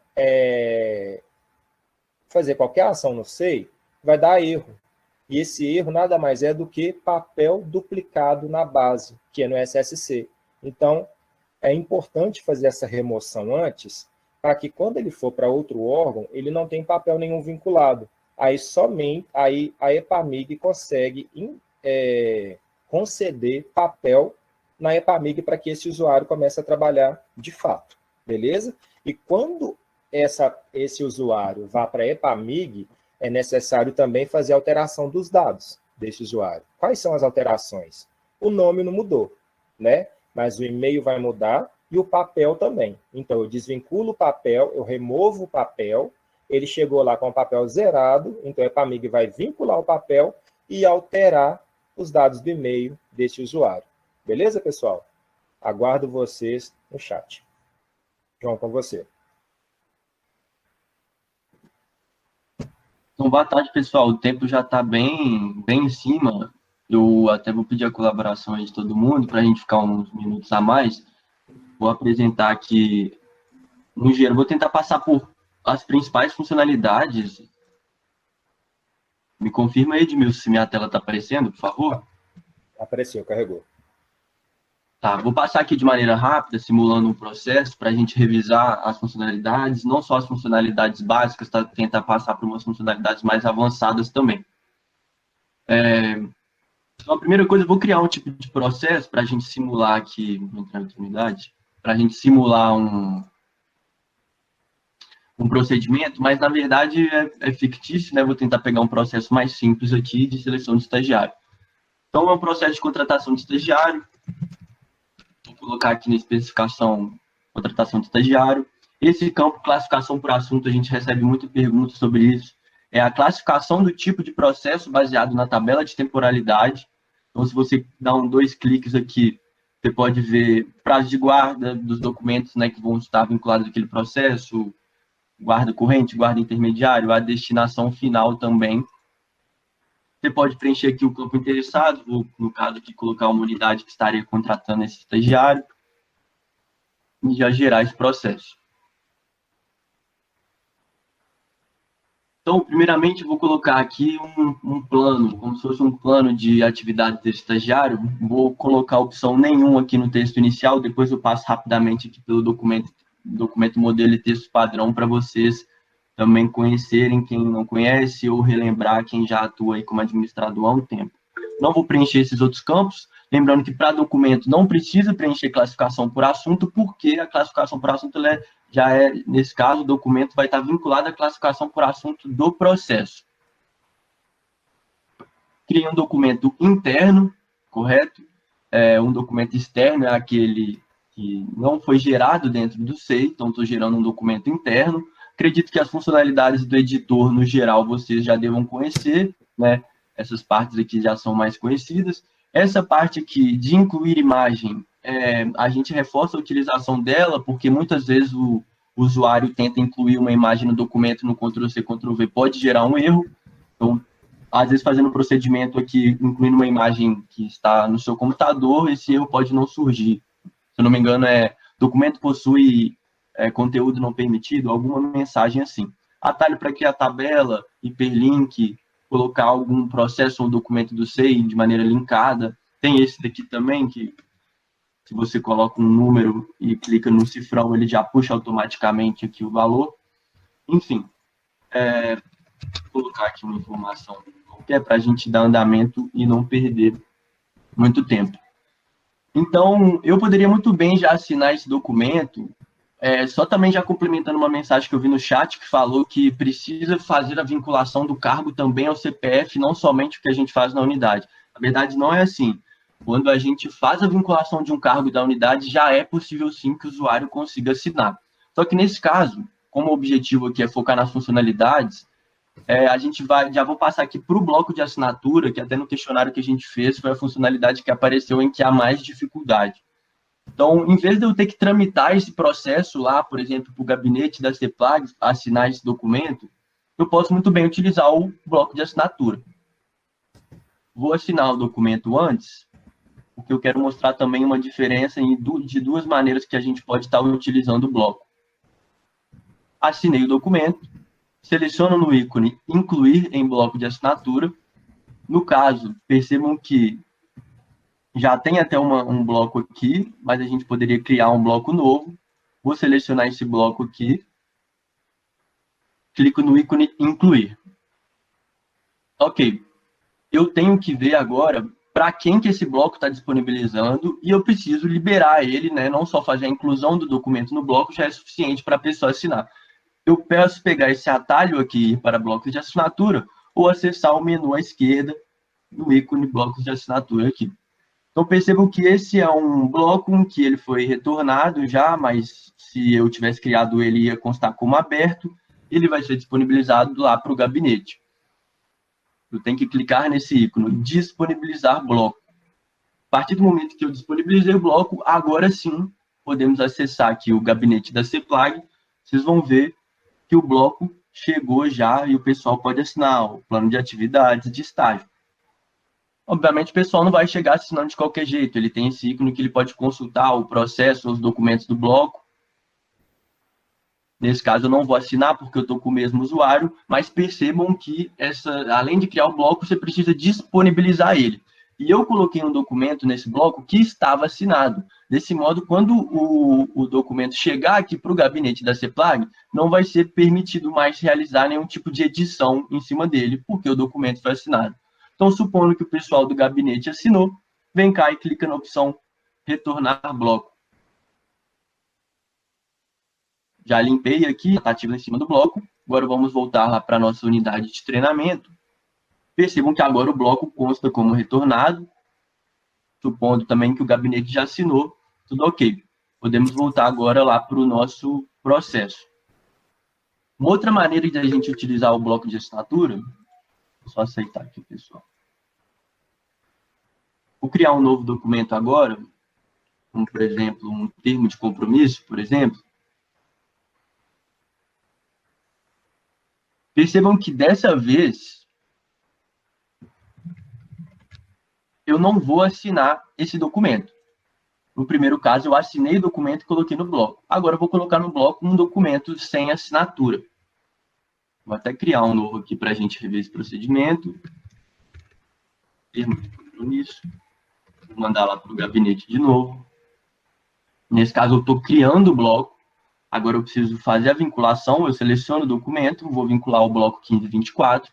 fazer qualquer ação no SEI, vai dar erro. E esse erro nada mais é do que papel duplicado na base, que é no SSC. Então, é importante fazer essa remoção antes, para que quando ele for para outro órgão, ele não tenha papel nenhum vinculado. Aí somente a EPAMIG consegue conceder papel na EPAMIG para que esse usuário comece a trabalhar de fato, beleza? E quando esse usuário vá para a EPAMIG, é necessário também fazer alteração dos dados desse usuário. Quais são as alterações? O nome não mudou, né? Mas o e-mail vai mudar e o papel também. Então, eu desvinculo o papel, eu removo o papel, ele chegou lá com o papel zerado, então a EPAMIG vai vincular o papel e alterar os dados do e-mail desse usuário. Beleza, pessoal? Aguardo vocês no chat. João, com você. Então, boa tarde, pessoal. O tempo já está bem em cima. Eu até vou pedir a colaboração aí de todo mundo para a gente ficar uns minutos a mais. Vou apresentar aqui, no geral, vou tentar passar por as principais funcionalidades. Me confirma aí, Edmilson, se minha tela está aparecendo, por favor. Apareceu, carregou. Tá, vou passar aqui de maneira rápida, simulando um processo, para a gente revisar as funcionalidades, não só as funcionalidades básicas, tá? Tentar passar por umas funcionalidades mais avançadas também. Então, a primeira coisa, eu vou criar um tipo de processo para a gente simular aqui, vou entrar em unidade, para a gente simular um procedimento, mas na verdade é fictício, né? Vou tentar pegar um processo mais simples aqui de seleção de estagiário. Então, é um processo de contratação de estagiário. Vou colocar aqui na especificação contratação de estagiário. Esse campo, classificação por assunto, a gente recebe muita pergunta sobre isso. É a classificação do tipo de processo baseado na tabela de temporalidade. Então, se você dá dois cliques aqui, você pode ver prazo de guarda dos documentos, né, que vão estar vinculados àquele processo, guarda corrente, guarda intermediário, a destinação final também. Você pode preencher aqui o campo interessado, vou, no caso aqui, colocar uma unidade que estaria contratando esse estagiário, e já gerar esse processo. Então, primeiramente, vou colocar aqui um plano, como se fosse um plano de atividade desse estagiário. Vou colocar a opção nenhum aqui no texto inicial, depois eu passo rapidamente aqui pelo documento modelo e texto padrão para vocês também conhecerem quem não conhece ou relembrar quem já atua aí como administrador há um tempo. Não vou preencher esses outros campos, lembrando que para documento não precisa preencher classificação por assunto, porque a classificação por assunto nesse caso, o documento vai estar vinculado à classificação por assunto do processo. Criei um documento interno, correto? Um documento externo é aquele que não foi gerado dentro do SEI, então estou gerando um documento interno. Acredito que as funcionalidades do editor, no geral, vocês já devam conhecer, né? Essas partes aqui já são mais conhecidas. Essa parte aqui de incluir imagem, a gente reforça a utilização dela, porque muitas vezes o usuário tenta incluir uma imagem no documento, no Ctrl+C, Ctrl+V, pode gerar um erro. Então, às vezes, fazendo um procedimento aqui, incluindo uma imagem que está no seu computador, esse erro pode não surgir. Se eu não me engano, documento possui conteúdo não permitido, alguma mensagem assim. Atalho para criar tabela, hiperlink, colocar algum processo ou documento do SEI de maneira linkada. Tem esse daqui também, que se você coloca um número e clica no cifrão, ele já puxa automaticamente aqui o valor. Enfim, vou colocar aqui uma informação qualquer para a gente dar andamento e não perder muito tempo. Então, eu poderia muito bem já assinar esse documento, só também já complementando uma mensagem que eu vi no chat que falou que precisa fazer a vinculação do cargo também ao CPF, não somente o que a gente faz na unidade. Na verdade, não é assim. Quando a gente faz a vinculação de um cargo da unidade, já é possível sim que o usuário consiga assinar. Só que nesse caso, como o objetivo aqui é focar nas funcionalidades, a gente já vou passar aqui para o bloco de assinatura, que até no questionário que a gente fez foi a funcionalidade que apareceu em que há mais dificuldade. Então, em vez de eu ter que tramitar esse processo lá, por exemplo, para o gabinete da CEPLAG, assinar esse documento, eu posso muito bem utilizar o bloco de assinatura. Vou assinar o documento antes, porque eu quero mostrar também uma diferença de duas maneiras que a gente pode estar utilizando o bloco. Assinei o documento, seleciono no ícone incluir em bloco de assinatura. No caso, percebam que já tem até um bloco aqui, mas a gente poderia criar um bloco novo. Vou selecionar esse bloco aqui, clico no ícone incluir. Ok, eu tenho que ver agora para quem que esse bloco está disponibilizando e eu preciso liberar ele, né? Não só fazer a inclusão do documento no bloco já é suficiente para a pessoa assinar. Eu peço pegar esse atalho aqui para blocos de assinatura ou acessar o menu à esquerda no ícone blocos de assinatura aqui. Então, percebam que esse é um bloco em que ele foi retornado já, mas se eu tivesse criado ele, ia constar como aberto. Ele vai ser disponibilizado lá para o gabinete. Eu tenho que clicar nesse ícone, disponibilizar bloco. A partir do momento que eu disponibilizei o bloco, agora sim, podemos acessar aqui o gabinete da CEPLAG. Vocês vão ver que o bloco chegou já e o pessoal pode assinar o plano de atividades de estágio. Obviamente, o pessoal não vai chegar assinando de qualquer jeito. Ele tem esse ícone que ele pode consultar o processo, os documentos do bloco. Nesse caso, eu não vou assinar porque eu estou com o mesmo usuário, mas percebam que, além de criar o bloco, você precisa disponibilizar ele. E eu coloquei um documento nesse bloco que estava assinado. Desse modo, quando o documento chegar aqui para o gabinete da CEPLAG, não vai ser permitido mais realizar nenhum tipo de edição em cima dele, porque o documento foi assinado. Então, supondo que o pessoal do gabinete assinou, vem cá e clica na opção retornar bloco. Já limpei aqui, está ativo em cima do bloco. Agora vamos voltar lá para a nossa unidade de treinamento. Percebam que agora o bloco consta como retornado, supondo também que o gabinete já assinou, tudo ok. Podemos voltar agora lá para o nosso processo. Uma outra maneira de a gente utilizar o bloco de assinatura, vou só aceitar aqui, pessoal. Vou criar um novo documento agora, como, por exemplo, um termo de compromisso, por exemplo. Percebam que dessa vez eu não vou assinar esse documento. No primeiro caso, eu assinei o documento e coloquei no bloco. Agora eu vou colocar no bloco um documento sem assinatura. Vou até criar um novo aqui para a gente rever esse procedimento. Termo de compromisso. Vou mandar lá para o gabinete de novo. Nesse caso, eu estou criando o bloco. Agora eu preciso fazer a vinculação. Eu seleciono o documento, vou vincular o bloco 1524,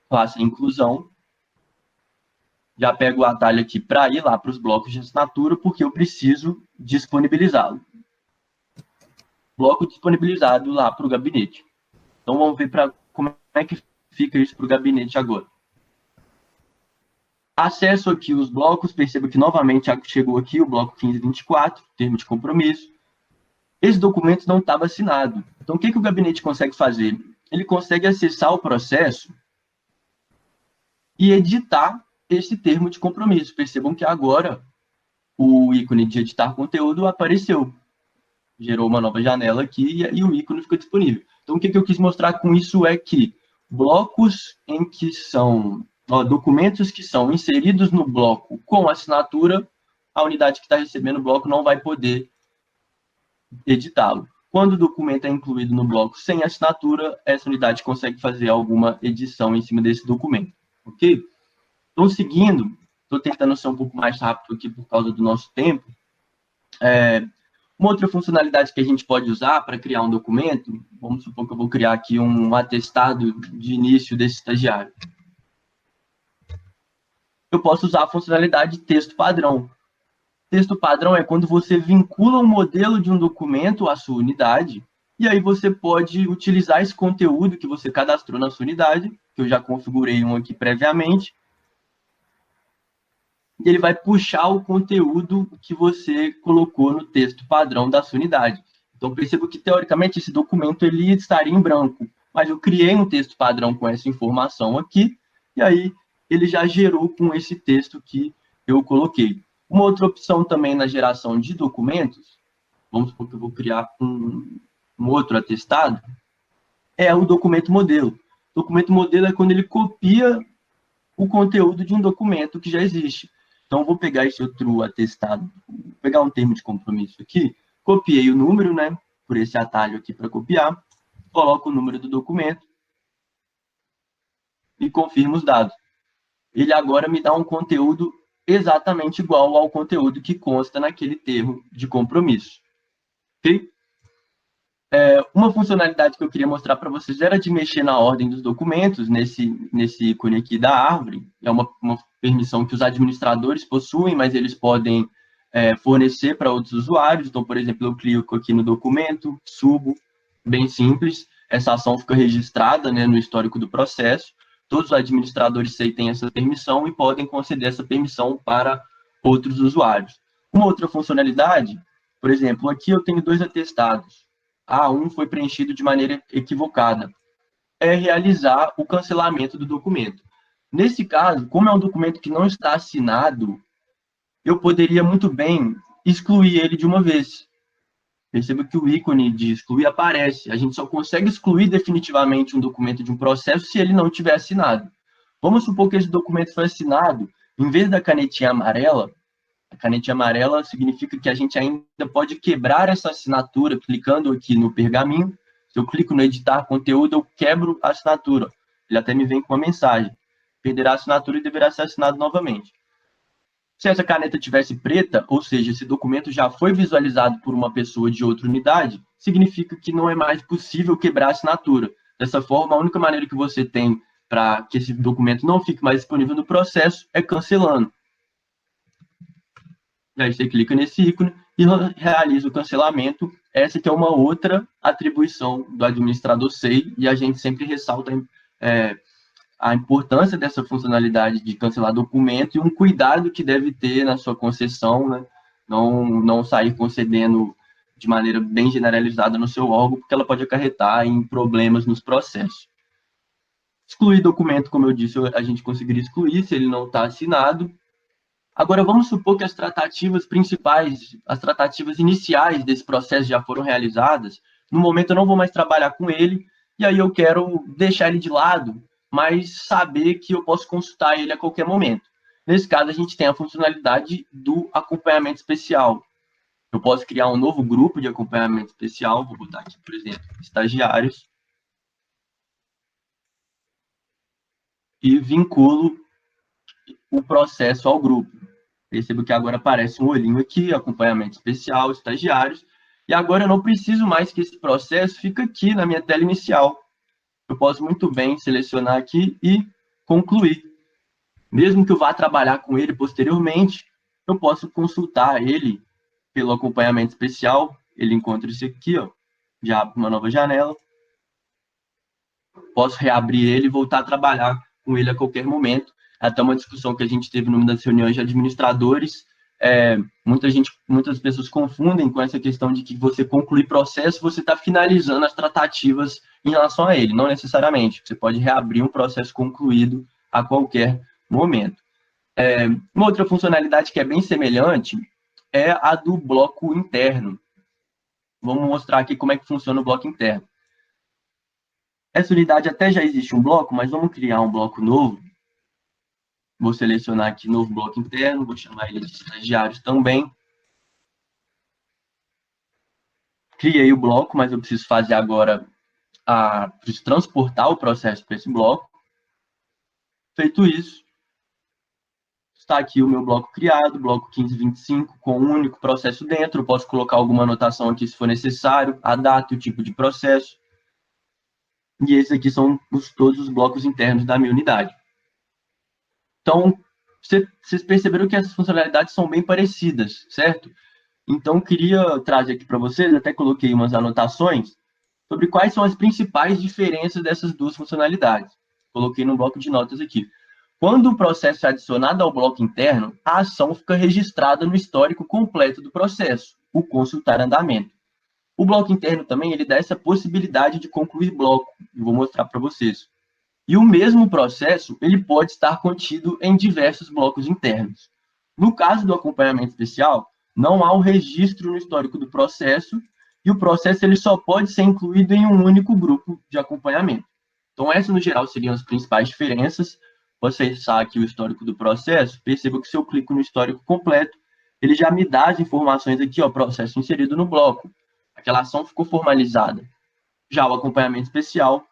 faço a inclusão. Já pego o atalho aqui para ir lá para os blocos de assinatura, porque eu preciso disponibilizá-lo. Bloco disponibilizado lá para o gabinete. Então, vamos ver como é que fica isso para o gabinete agora. Acesso aqui os blocos, perceba que novamente chegou aqui o bloco 1524, termo de compromisso. Esse documento não estava assinado. Então, o que o gabinete consegue fazer? Ele consegue acessar o processo e editar esse termo de compromisso. Percebam que agora o ícone de editar conteúdo apareceu. Gerou uma nova janela aqui e o ícone ficou disponível. Então, o que eu quis mostrar com isso é que blocos em que são documentos que são inseridos no bloco com assinatura, a unidade que está recebendo o bloco não vai poder editá-lo. Quando o documento é incluído no bloco sem assinatura, essa unidade consegue fazer alguma edição em cima desse documento. Ok? Então, seguindo, estou tentando ser um pouco mais rápido aqui por causa do nosso tempo. Uma outra funcionalidade que a gente pode usar para criar um documento, vamos supor que eu vou criar aqui um atestado de início desse estagiário. Eu posso usar a funcionalidade texto padrão. Texto padrão é quando você vincula um modelo de um documento à sua unidade, e aí você pode utilizar esse conteúdo que você cadastrou na sua unidade, que eu já configurei um aqui previamente, e ele vai puxar o conteúdo que você colocou no texto padrão da sua unidade. Então, percebo que, teoricamente, esse documento ele estaria em branco, mas eu criei um texto padrão com essa informação aqui, e aí ele já gerou com esse texto que eu coloquei. Uma outra opção também na geração de documentos, vamos supor que eu vou criar um outro atestado, é o documento modelo. O documento modelo é quando ele copia o conteúdo de um documento que já existe. Então, vou pegar esse outro atestado, vou pegar um termo de compromisso aqui, copiei o número, né, por esse atalho aqui para copiar, coloco o número do documento e confirmo os dados. Ele agora me dá um conteúdo exatamente igual ao conteúdo que consta naquele termo de compromisso. Ok? Uma funcionalidade que eu queria mostrar para vocês era de mexer na ordem dos documentos, nesse ícone aqui da árvore. É uma permissão que os administradores possuem, mas eles podem fornecer para outros usuários. Então, por exemplo, eu clico aqui no documento, subo, bem simples. Essa ação fica registrada, né, no histórico do processo. Todos os administradores SEI têm essa permissão e podem conceder essa permissão para outros usuários. Uma outra funcionalidade, por exemplo, aqui eu tenho 2 atestados. A1 foi preenchido de maneira equivocada. É realizar o cancelamento do documento. Nesse caso, como é um documento que não está assinado, eu poderia muito bem excluir ele de uma vez. Perceba que o ícone de excluir aparece. A gente só consegue excluir definitivamente um documento de um processo se ele não tiver assinado. Vamos supor que esse documento foi assinado, em vez da canetinha amarela, a canetinha amarela significa que a gente ainda pode quebrar essa assinatura clicando aqui no pergaminho. Se eu clico no editar conteúdo, eu quebro a assinatura. Ele até me vem com uma mensagem. Perderá a assinatura e deverá ser assinado novamente. Se essa caneta tivesse preta, ou seja, esse documento já foi visualizado por uma pessoa de outra unidade, significa que não é mais possível quebrar a assinatura. Dessa forma, a única maneira que você tem para que esse documento não fique mais disponível no processo é cancelando. E aí você clica nesse ícone e realiza o cancelamento. Essa que é uma outra atribuição do administrador SEI, e a gente sempre ressalta a importância dessa funcionalidade de cancelar documento e um cuidado que deve ter na sua concessão, né? Não sair concedendo de maneira bem generalizada no seu órgão, porque ela pode acarretar em problemas nos processos. Excluir documento, como eu disse, a gente conseguiria excluir se ele não está assinado. Agora, vamos supor que as tratativas principais, as tratativas iniciais desse processo já foram realizadas. No momento, eu não vou mais trabalhar com ele, e aí eu quero deixar ele de lado, mas saber que eu posso consultar ele a qualquer momento. Nesse caso, a gente tem a funcionalidade do acompanhamento especial. Eu posso criar um novo grupo de acompanhamento especial, vou botar aqui, por exemplo, estagiários, e vinculo o processo ao grupo. Percebo que agora aparece um olhinho aqui, acompanhamento especial, estagiários, e agora eu não preciso mais que esse processo fique aqui na minha tela inicial. Eu posso muito bem selecionar aqui e concluir. Mesmo que eu vá trabalhar com ele posteriormente, eu posso consultar ele pelo acompanhamento especial. Ele encontra isso aqui, ó, já abre uma nova janela. Posso reabrir ele e voltar a trabalhar com ele a qualquer momento. Até uma discussão que a gente teve numa das reuniões de administradores, muitas pessoas confundem com essa questão de que você concluir processo, você está finalizando as tratativas em relação a ele, não necessariamente. Você pode reabrir um processo concluído a qualquer momento. Uma outra funcionalidade que é bem semelhante é a do bloco interno. Vamos mostrar aqui como é que funciona o bloco interno. Essa unidade até já existe um bloco, mas vamos criar um bloco novo. Vou selecionar aqui novo bloco interno, vou chamar ele de estagiários também. Criei o bloco, mas eu preciso fazer agora, preciso transportar o processo para esse bloco. Feito isso, está aqui o meu bloco criado, bloco 1525, com um único processo dentro. Eu posso colocar alguma anotação aqui se for necessário, a data e o tipo de processo. E esses aqui são todos os blocos internos da minha unidade. Então, vocês perceberam que essas funcionalidades são bem parecidas, certo? Então, queria trazer aqui para vocês, até coloquei umas anotações, sobre quais são as principais diferenças dessas duas funcionalidades. Coloquei no bloco de notas aqui. Quando o processo é adicionado ao bloco interno, a ação fica registrada no histórico completo do processo, o consultar andamento. O bloco interno também ele dá essa possibilidade de concluir bloco, eu vou mostrar para vocês. E o mesmo processo ele pode estar contido em diversos blocos internos. No caso do acompanhamento especial, não há um registro no histórico do processo e o processo ele só pode ser incluído em um único grupo de acompanhamento. Então, essas, no geral, seriam as principais diferenças. Vou acessar aqui o histórico do processo. Perceba que se eu clico no histórico completo, ele já me dá as informações aqui, ó, processo inserido no bloco. Aquela ação ficou formalizada. Já o acompanhamento especial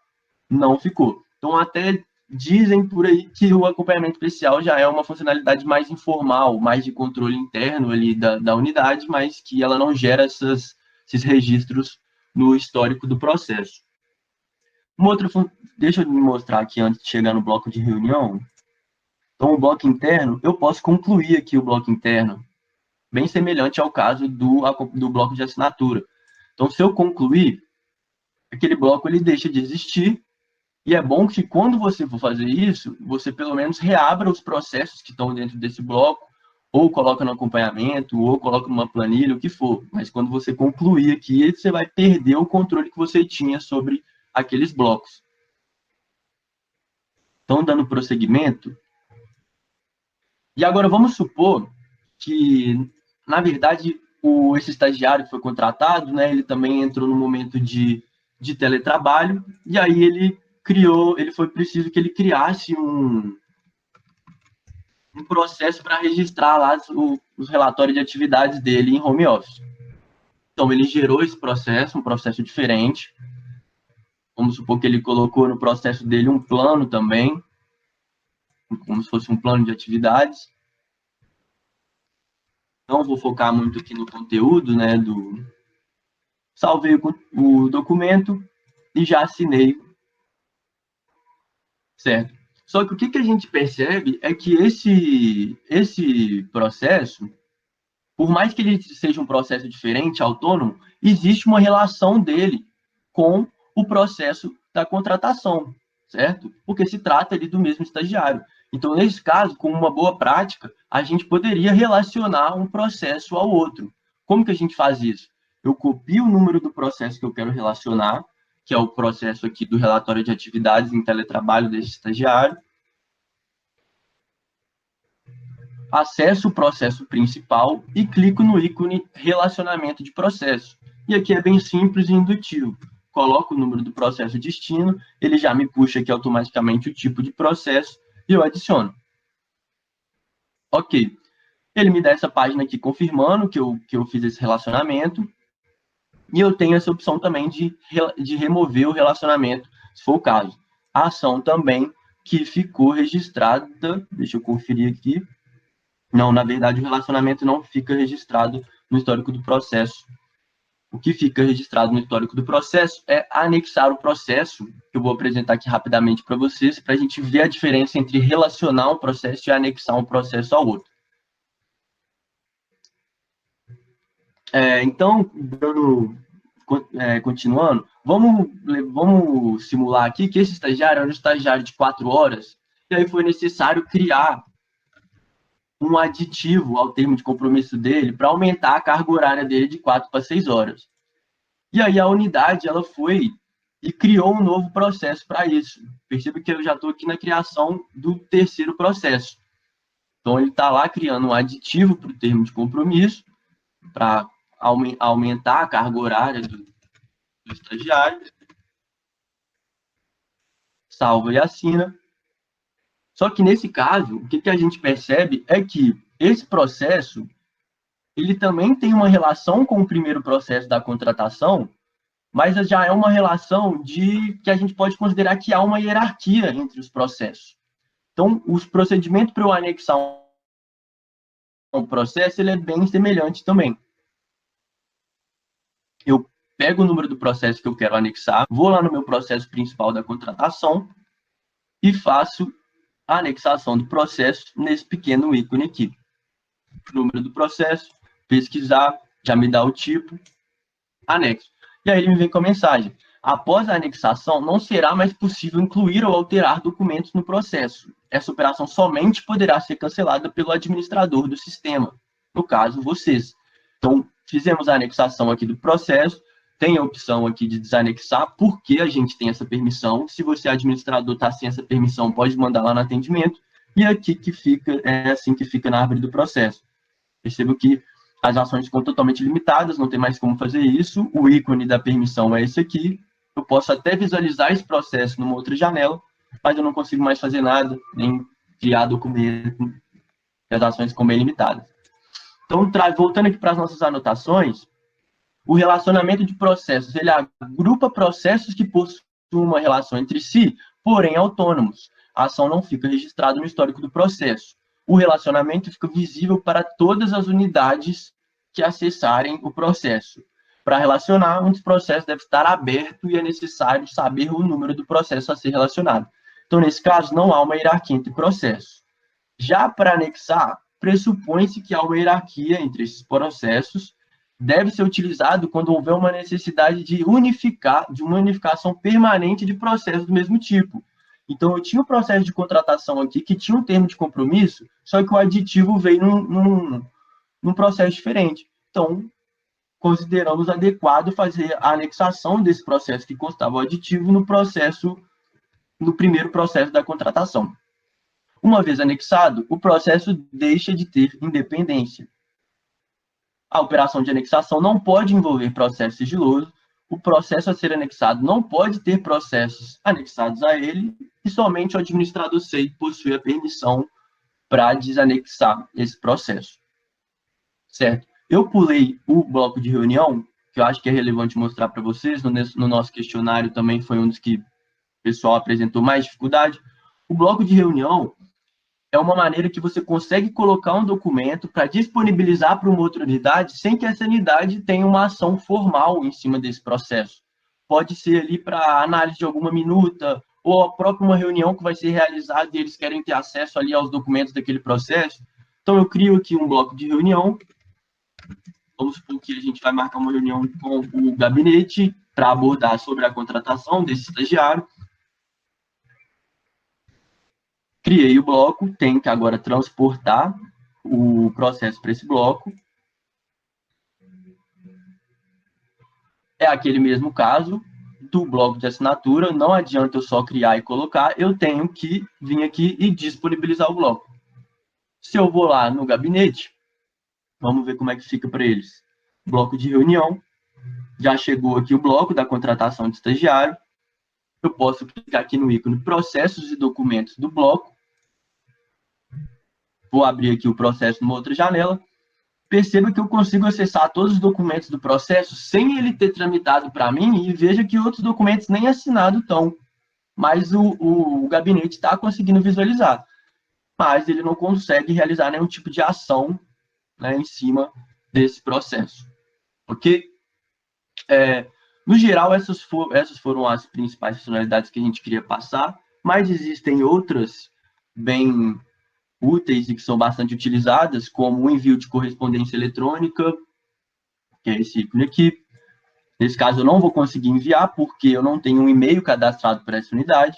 não ficou. Então, até dizem por aí que o acompanhamento especial já é uma funcionalidade mais informal, mais de controle interno ali da unidade, mas que ela não gera esses registros no histórico do processo. Deixa eu me mostrar aqui antes de chegar no bloco de reunião. Então, o bloco interno, eu posso concluir aqui o bloco interno, bem semelhante ao caso do bloco de assinatura. Então, se eu concluir, aquele bloco ele deixa de existir. E é bom que quando você for fazer isso, você pelo menos reabra os processos que estão dentro desse bloco, ou coloca no acompanhamento, ou coloca numa planilha, o que for. Mas quando você concluir aqui, você vai perder o controle que você tinha sobre aqueles blocos. Então, dando prosseguimento. E agora vamos supor que, na verdade, esse estagiário que foi contratado, né, ele também entrou no momento de teletrabalho, e aí foi preciso que ele criasse um processo para registrar lá os relatórios de atividades dele em home office. Então, ele gerou esse processo, um processo diferente. Vamos supor que ele colocou no processo dele um plano também, como se fosse um plano de atividades. Não vou focar muito aqui no conteúdo, né, salvei o documento e já assinei, certo? Só que o que a gente percebe é que esse processo, por mais que ele seja um processo diferente, autônomo, existe uma relação dele com o processo da contratação, certo? Porque se trata ali do mesmo estagiário. Então, nesse caso, com uma boa prática, a gente poderia relacionar um processo ao outro. Como que a gente faz isso? Eu copio o número do processo que eu quero relacionar, que é o processo aqui do relatório de atividades em teletrabalho desse estagiário, acesso o processo principal e clico no ícone relacionamento de processo. E aqui é bem simples e indutivo. Coloco o número do processo destino, ele já me puxa aqui automaticamente o tipo de processo e eu adiciono. Ok. Ele me dá essa página aqui confirmando que eu fiz esse relacionamento. E eu tenho essa opção também de remover o relacionamento, se for o caso. A ação também que ficou registrada, deixa eu conferir aqui. Não, na verdade, o relacionamento não fica registrado no histórico do processo. O que fica registrado no histórico do processo é anexar o processo, que eu vou apresentar aqui rapidamente para vocês, para a gente ver a diferença entre relacionar um processo e anexar um processo ao outro. Então, continuando, vamos simular aqui que esse estagiário era um estagiário de 4 horas, e aí foi necessário criar um aditivo ao termo de compromisso dele para aumentar a carga horária dele de 4 para 6 horas. E aí a unidade ela foi e criou um novo processo para isso. Perceba que eu já estou aqui na criação do terceiro processo. Então, ele está lá criando um aditivo para o termo de compromisso, para aumentar a carga horária do estagiário. Salva e assina. Só que, nesse caso, o que a gente percebe é que esse processo ele também tem uma relação com o primeiro processo da contratação, mas já é uma relação que a gente pode considerar que há uma hierarquia entre os processos. Então, os procedimentos para eu anexar um processo, ele é bem semelhante também. Eu pego o número do processo que eu quero anexar, vou lá no meu processo principal da contratação e faço a anexação do processo nesse pequeno ícone aqui. Número do processo, pesquisar, já me dá o tipo, anexo. E aí ele me vem com a mensagem: após a anexação, não será mais possível incluir ou alterar documentos no processo. Essa operação somente poderá ser cancelada pelo administrador do sistema, no caso, vocês. Então, fizemos a anexação aqui do processo, tem a opção aqui de desanexar, porque a gente tem essa permissão. Se você, administrador, está sem essa permissão, pode mandar lá no atendimento, e aqui que fica, é assim que fica na árvore do processo. Percebo que as ações ficam totalmente limitadas, não tem mais como fazer isso. O ícone da permissão é esse aqui. Eu posso até visualizar esse processo numa outra janela, mas eu não consigo mais fazer nada, nem criar documento, e as ações ficam bem limitadas. Então, voltando aqui para as nossas anotações, o relacionamento de processos, ele agrupa processos que possuem uma relação entre si, porém autônomos. A ação não fica registrada no histórico do processo. O relacionamento fica visível para todas as unidades que acessarem o processo. Para relacionar, um dos processos deve estar aberto e é necessário saber o número do processo a ser relacionado. Então, nesse caso, não há uma hierarquia entre processos. Já para anexar, pressupõe-se que há uma hierarquia entre esses processos, deve ser utilizado quando houver uma necessidade de uma unificação permanente de processos do mesmo tipo. Então, eu tinha um processo de contratação aqui que tinha um termo de compromisso, só que o aditivo veio num processo diferente. Então, consideramos adequado fazer a anexação desse processo que constava o aditivo no primeiro processo da contratação. Uma vez anexado, o processo deixa de ter independência. A operação de anexação não pode envolver processo sigiloso, o processo a ser anexado não pode ter processos anexados a ele, e somente o administrador SEI possui a permissão para desanexar esse processo. Certo? Eu pulei o bloco de reunião, que eu acho que é relevante mostrar para vocês, no nosso questionário também foi um dos que o pessoal apresentou mais dificuldade. O bloco de reunião é uma maneira que você consegue colocar um documento para disponibilizar para uma outra unidade sem que essa unidade tenha uma ação formal em cima desse processo. Pode ser ali para análise de alguma minuta, ou a própria uma reunião que vai ser realizada e eles querem ter acesso ali aos documentos daquele processo. Então, eu crio aqui um bloco de reunião. Vamos supor que a gente vai marcar uma reunião com o gabinete para abordar sobre a contratação desse estagiário. Criei o bloco, tem que agora transportar o processo para esse bloco. É aquele mesmo caso do bloco de assinatura, não adianta eu só criar e colocar, eu tenho que vir aqui e disponibilizar o bloco. Se eu vou lá no gabinete, vamos ver como é que fica para eles. Bloco de reunião, já chegou aqui o bloco da contratação de estagiário. Eu posso clicar aqui no ícone processos e documentos do bloco. Vou abrir aqui o processo numa outra janela. Perceba que eu consigo acessar todos os documentos do processo sem ele ter tramitado para mim, e veja que outros documentos nem assinados estão, mas o gabinete está conseguindo visualizar. Mas ele não consegue realizar nenhum tipo de ação, né, em cima desse processo. Ok? No geral, essas foram as principais funcionalidades que a gente queria passar, mas existem outras bem úteis e que são bastante utilizadas, como o envio de correspondência eletrônica, que é esse ícone aqui. Nesse caso, eu não vou conseguir enviar, porque eu não tenho um e-mail cadastrado para essa unidade.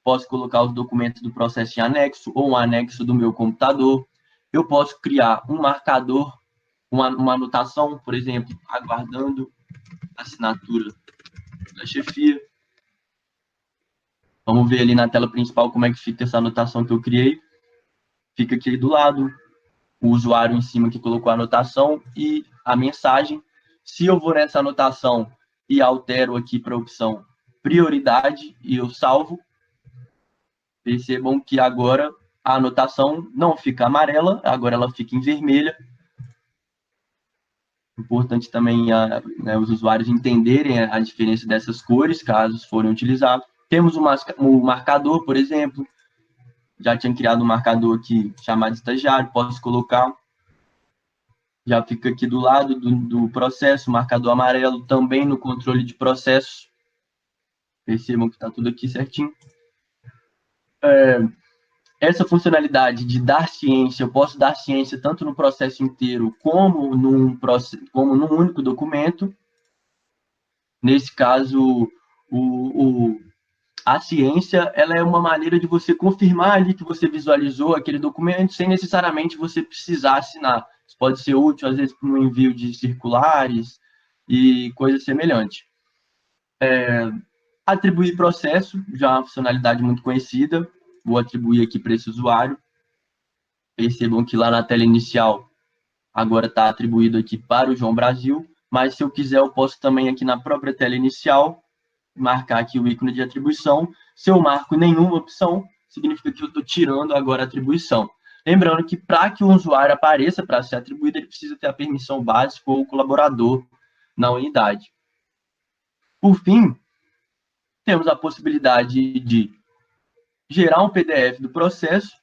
Posso colocar os documentos do processo em anexo, ou um anexo do meu computador. Eu posso criar um marcador, uma anotação, por exemplo, aguardando a assinatura da chefia. Vamos ver ali na tela principal como é que fica essa anotação que eu criei. Fica aqui do lado, o usuário em cima que colocou a anotação e a mensagem. Se eu vou nessa anotação e altero aqui para a opção prioridade e eu salvo, percebam que agora a anotação não fica amarela, agora ela fica em vermelha. Importante também os usuários entenderem a diferença dessas cores, caso forem utilizados. Temos o marcador, por exemplo. Já tinha criado um marcador aqui chamado estagiário, posso colocar. Já fica aqui do lado do processo, marcador amarelo, também no controle de processo. Percebam que está tudo aqui certinho. essa funcionalidade de dar ciência, eu posso dar ciência tanto no processo inteiro como num único documento. Nesse caso, a ciência, ela é uma maneira de você confirmar ali que você visualizou aquele documento sem necessariamente você precisar assinar. Isso pode ser útil, às vezes, para um envio de circulares e coisa semelhante. Atribuir processo, já é uma funcionalidade muito conhecida. Vou atribuir aqui para esse usuário. Percebam que lá na tela inicial, agora está atribuído aqui para o João Brasil, mas se eu quiser, eu posso também aqui na própria tela inicial, marcar aqui o ícone de atribuição. Se eu marco nenhuma opção, significa que eu estou tirando agora a atribuição. Lembrando que para que o usuário apareça para ser atribuído, ele precisa ter a permissão básica ou o colaborador na unidade. Por fim, temos a possibilidade de gerar um PDF do processo.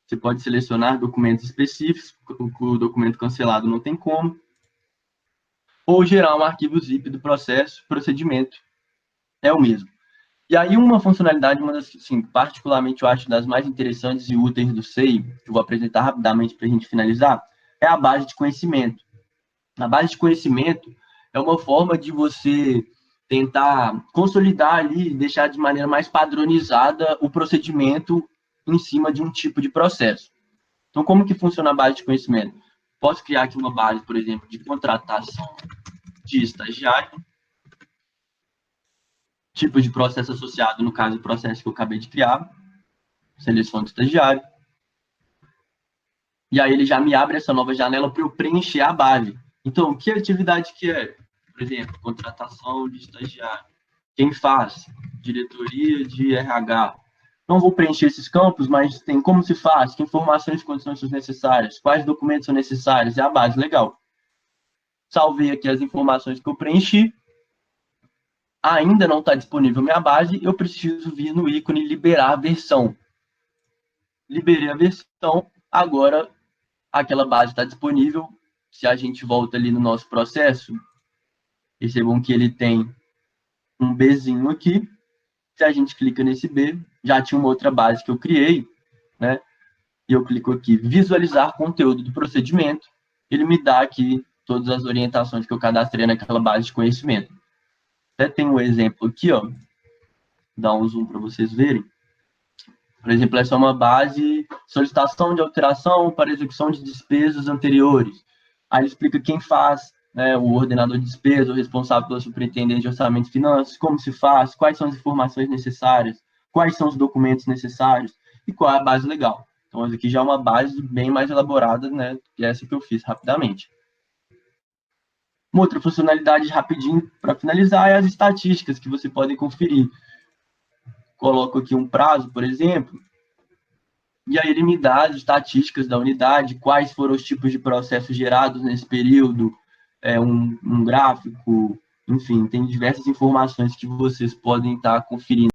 Você pode selecionar documentos específicos, o documento cancelado não tem como. Ou gerar um arquivo zip do processo, procedimento é o mesmo. E aí uma funcionalidade, uma das, assim, particularmente eu acho das mais interessantes e úteis do SEI, que eu vou apresentar rapidamente para a gente finalizar, é a base de conhecimento. A base de conhecimento é uma forma de você tentar consolidar ali, deixar de maneira mais padronizada o procedimento em cima de um tipo de processo. Então, como que funciona a base de conhecimento? Posso criar aqui uma base, por exemplo, de contratação de estagiário, tipo de processo associado, no caso, o processo que eu acabei de criar, seleção de estagiário. E aí ele já me abre essa nova janela para eu preencher a base. Então, que atividade que é? Por exemplo, contratação de estagiário. Quem faz? Diretoria de RH. Não vou preencher esses campos, mas tem como se faz, que informações e condições são necessárias, quais documentos são necessários, é a base, legal. Salvei aqui as informações que eu preenchi. Ainda não está disponível minha base, eu preciso vir no ícone liberar a versão. Liberei a versão, agora aquela base está disponível. Se a gente volta ali no nosso processo, percebam que ele tem um Bzinho aqui. Se a gente clica nesse B, já tinha uma outra base que eu criei, né? E eu clico aqui, visualizar conteúdo do procedimento. Ele me dá aqui todas as orientações que eu cadastrei naquela base de conhecimento. Até tem um exemplo aqui, ó. Vou dar um zoom para vocês verem. Por exemplo, essa é uma base solicitação de alteração para execução de despesas anteriores. Aí ele explica quem faz, né, o ordenador de despesa, o responsável pela superintendência de orçamento e finanças, como se faz, quais são as informações necessárias, quais são os documentos necessários e qual é a base legal. Então, essa aqui já é uma base bem mais elaborada, né, que essa que eu fiz rapidamente. Uma outra funcionalidade rapidinho para finalizar é as estatísticas que você pode conferir. Coloco aqui um prazo, por exemplo, e aí ele me dá as estatísticas da unidade, quais foram os tipos de processos gerados nesse período, um gráfico, enfim, tem diversas informações que vocês podem estar conferindo.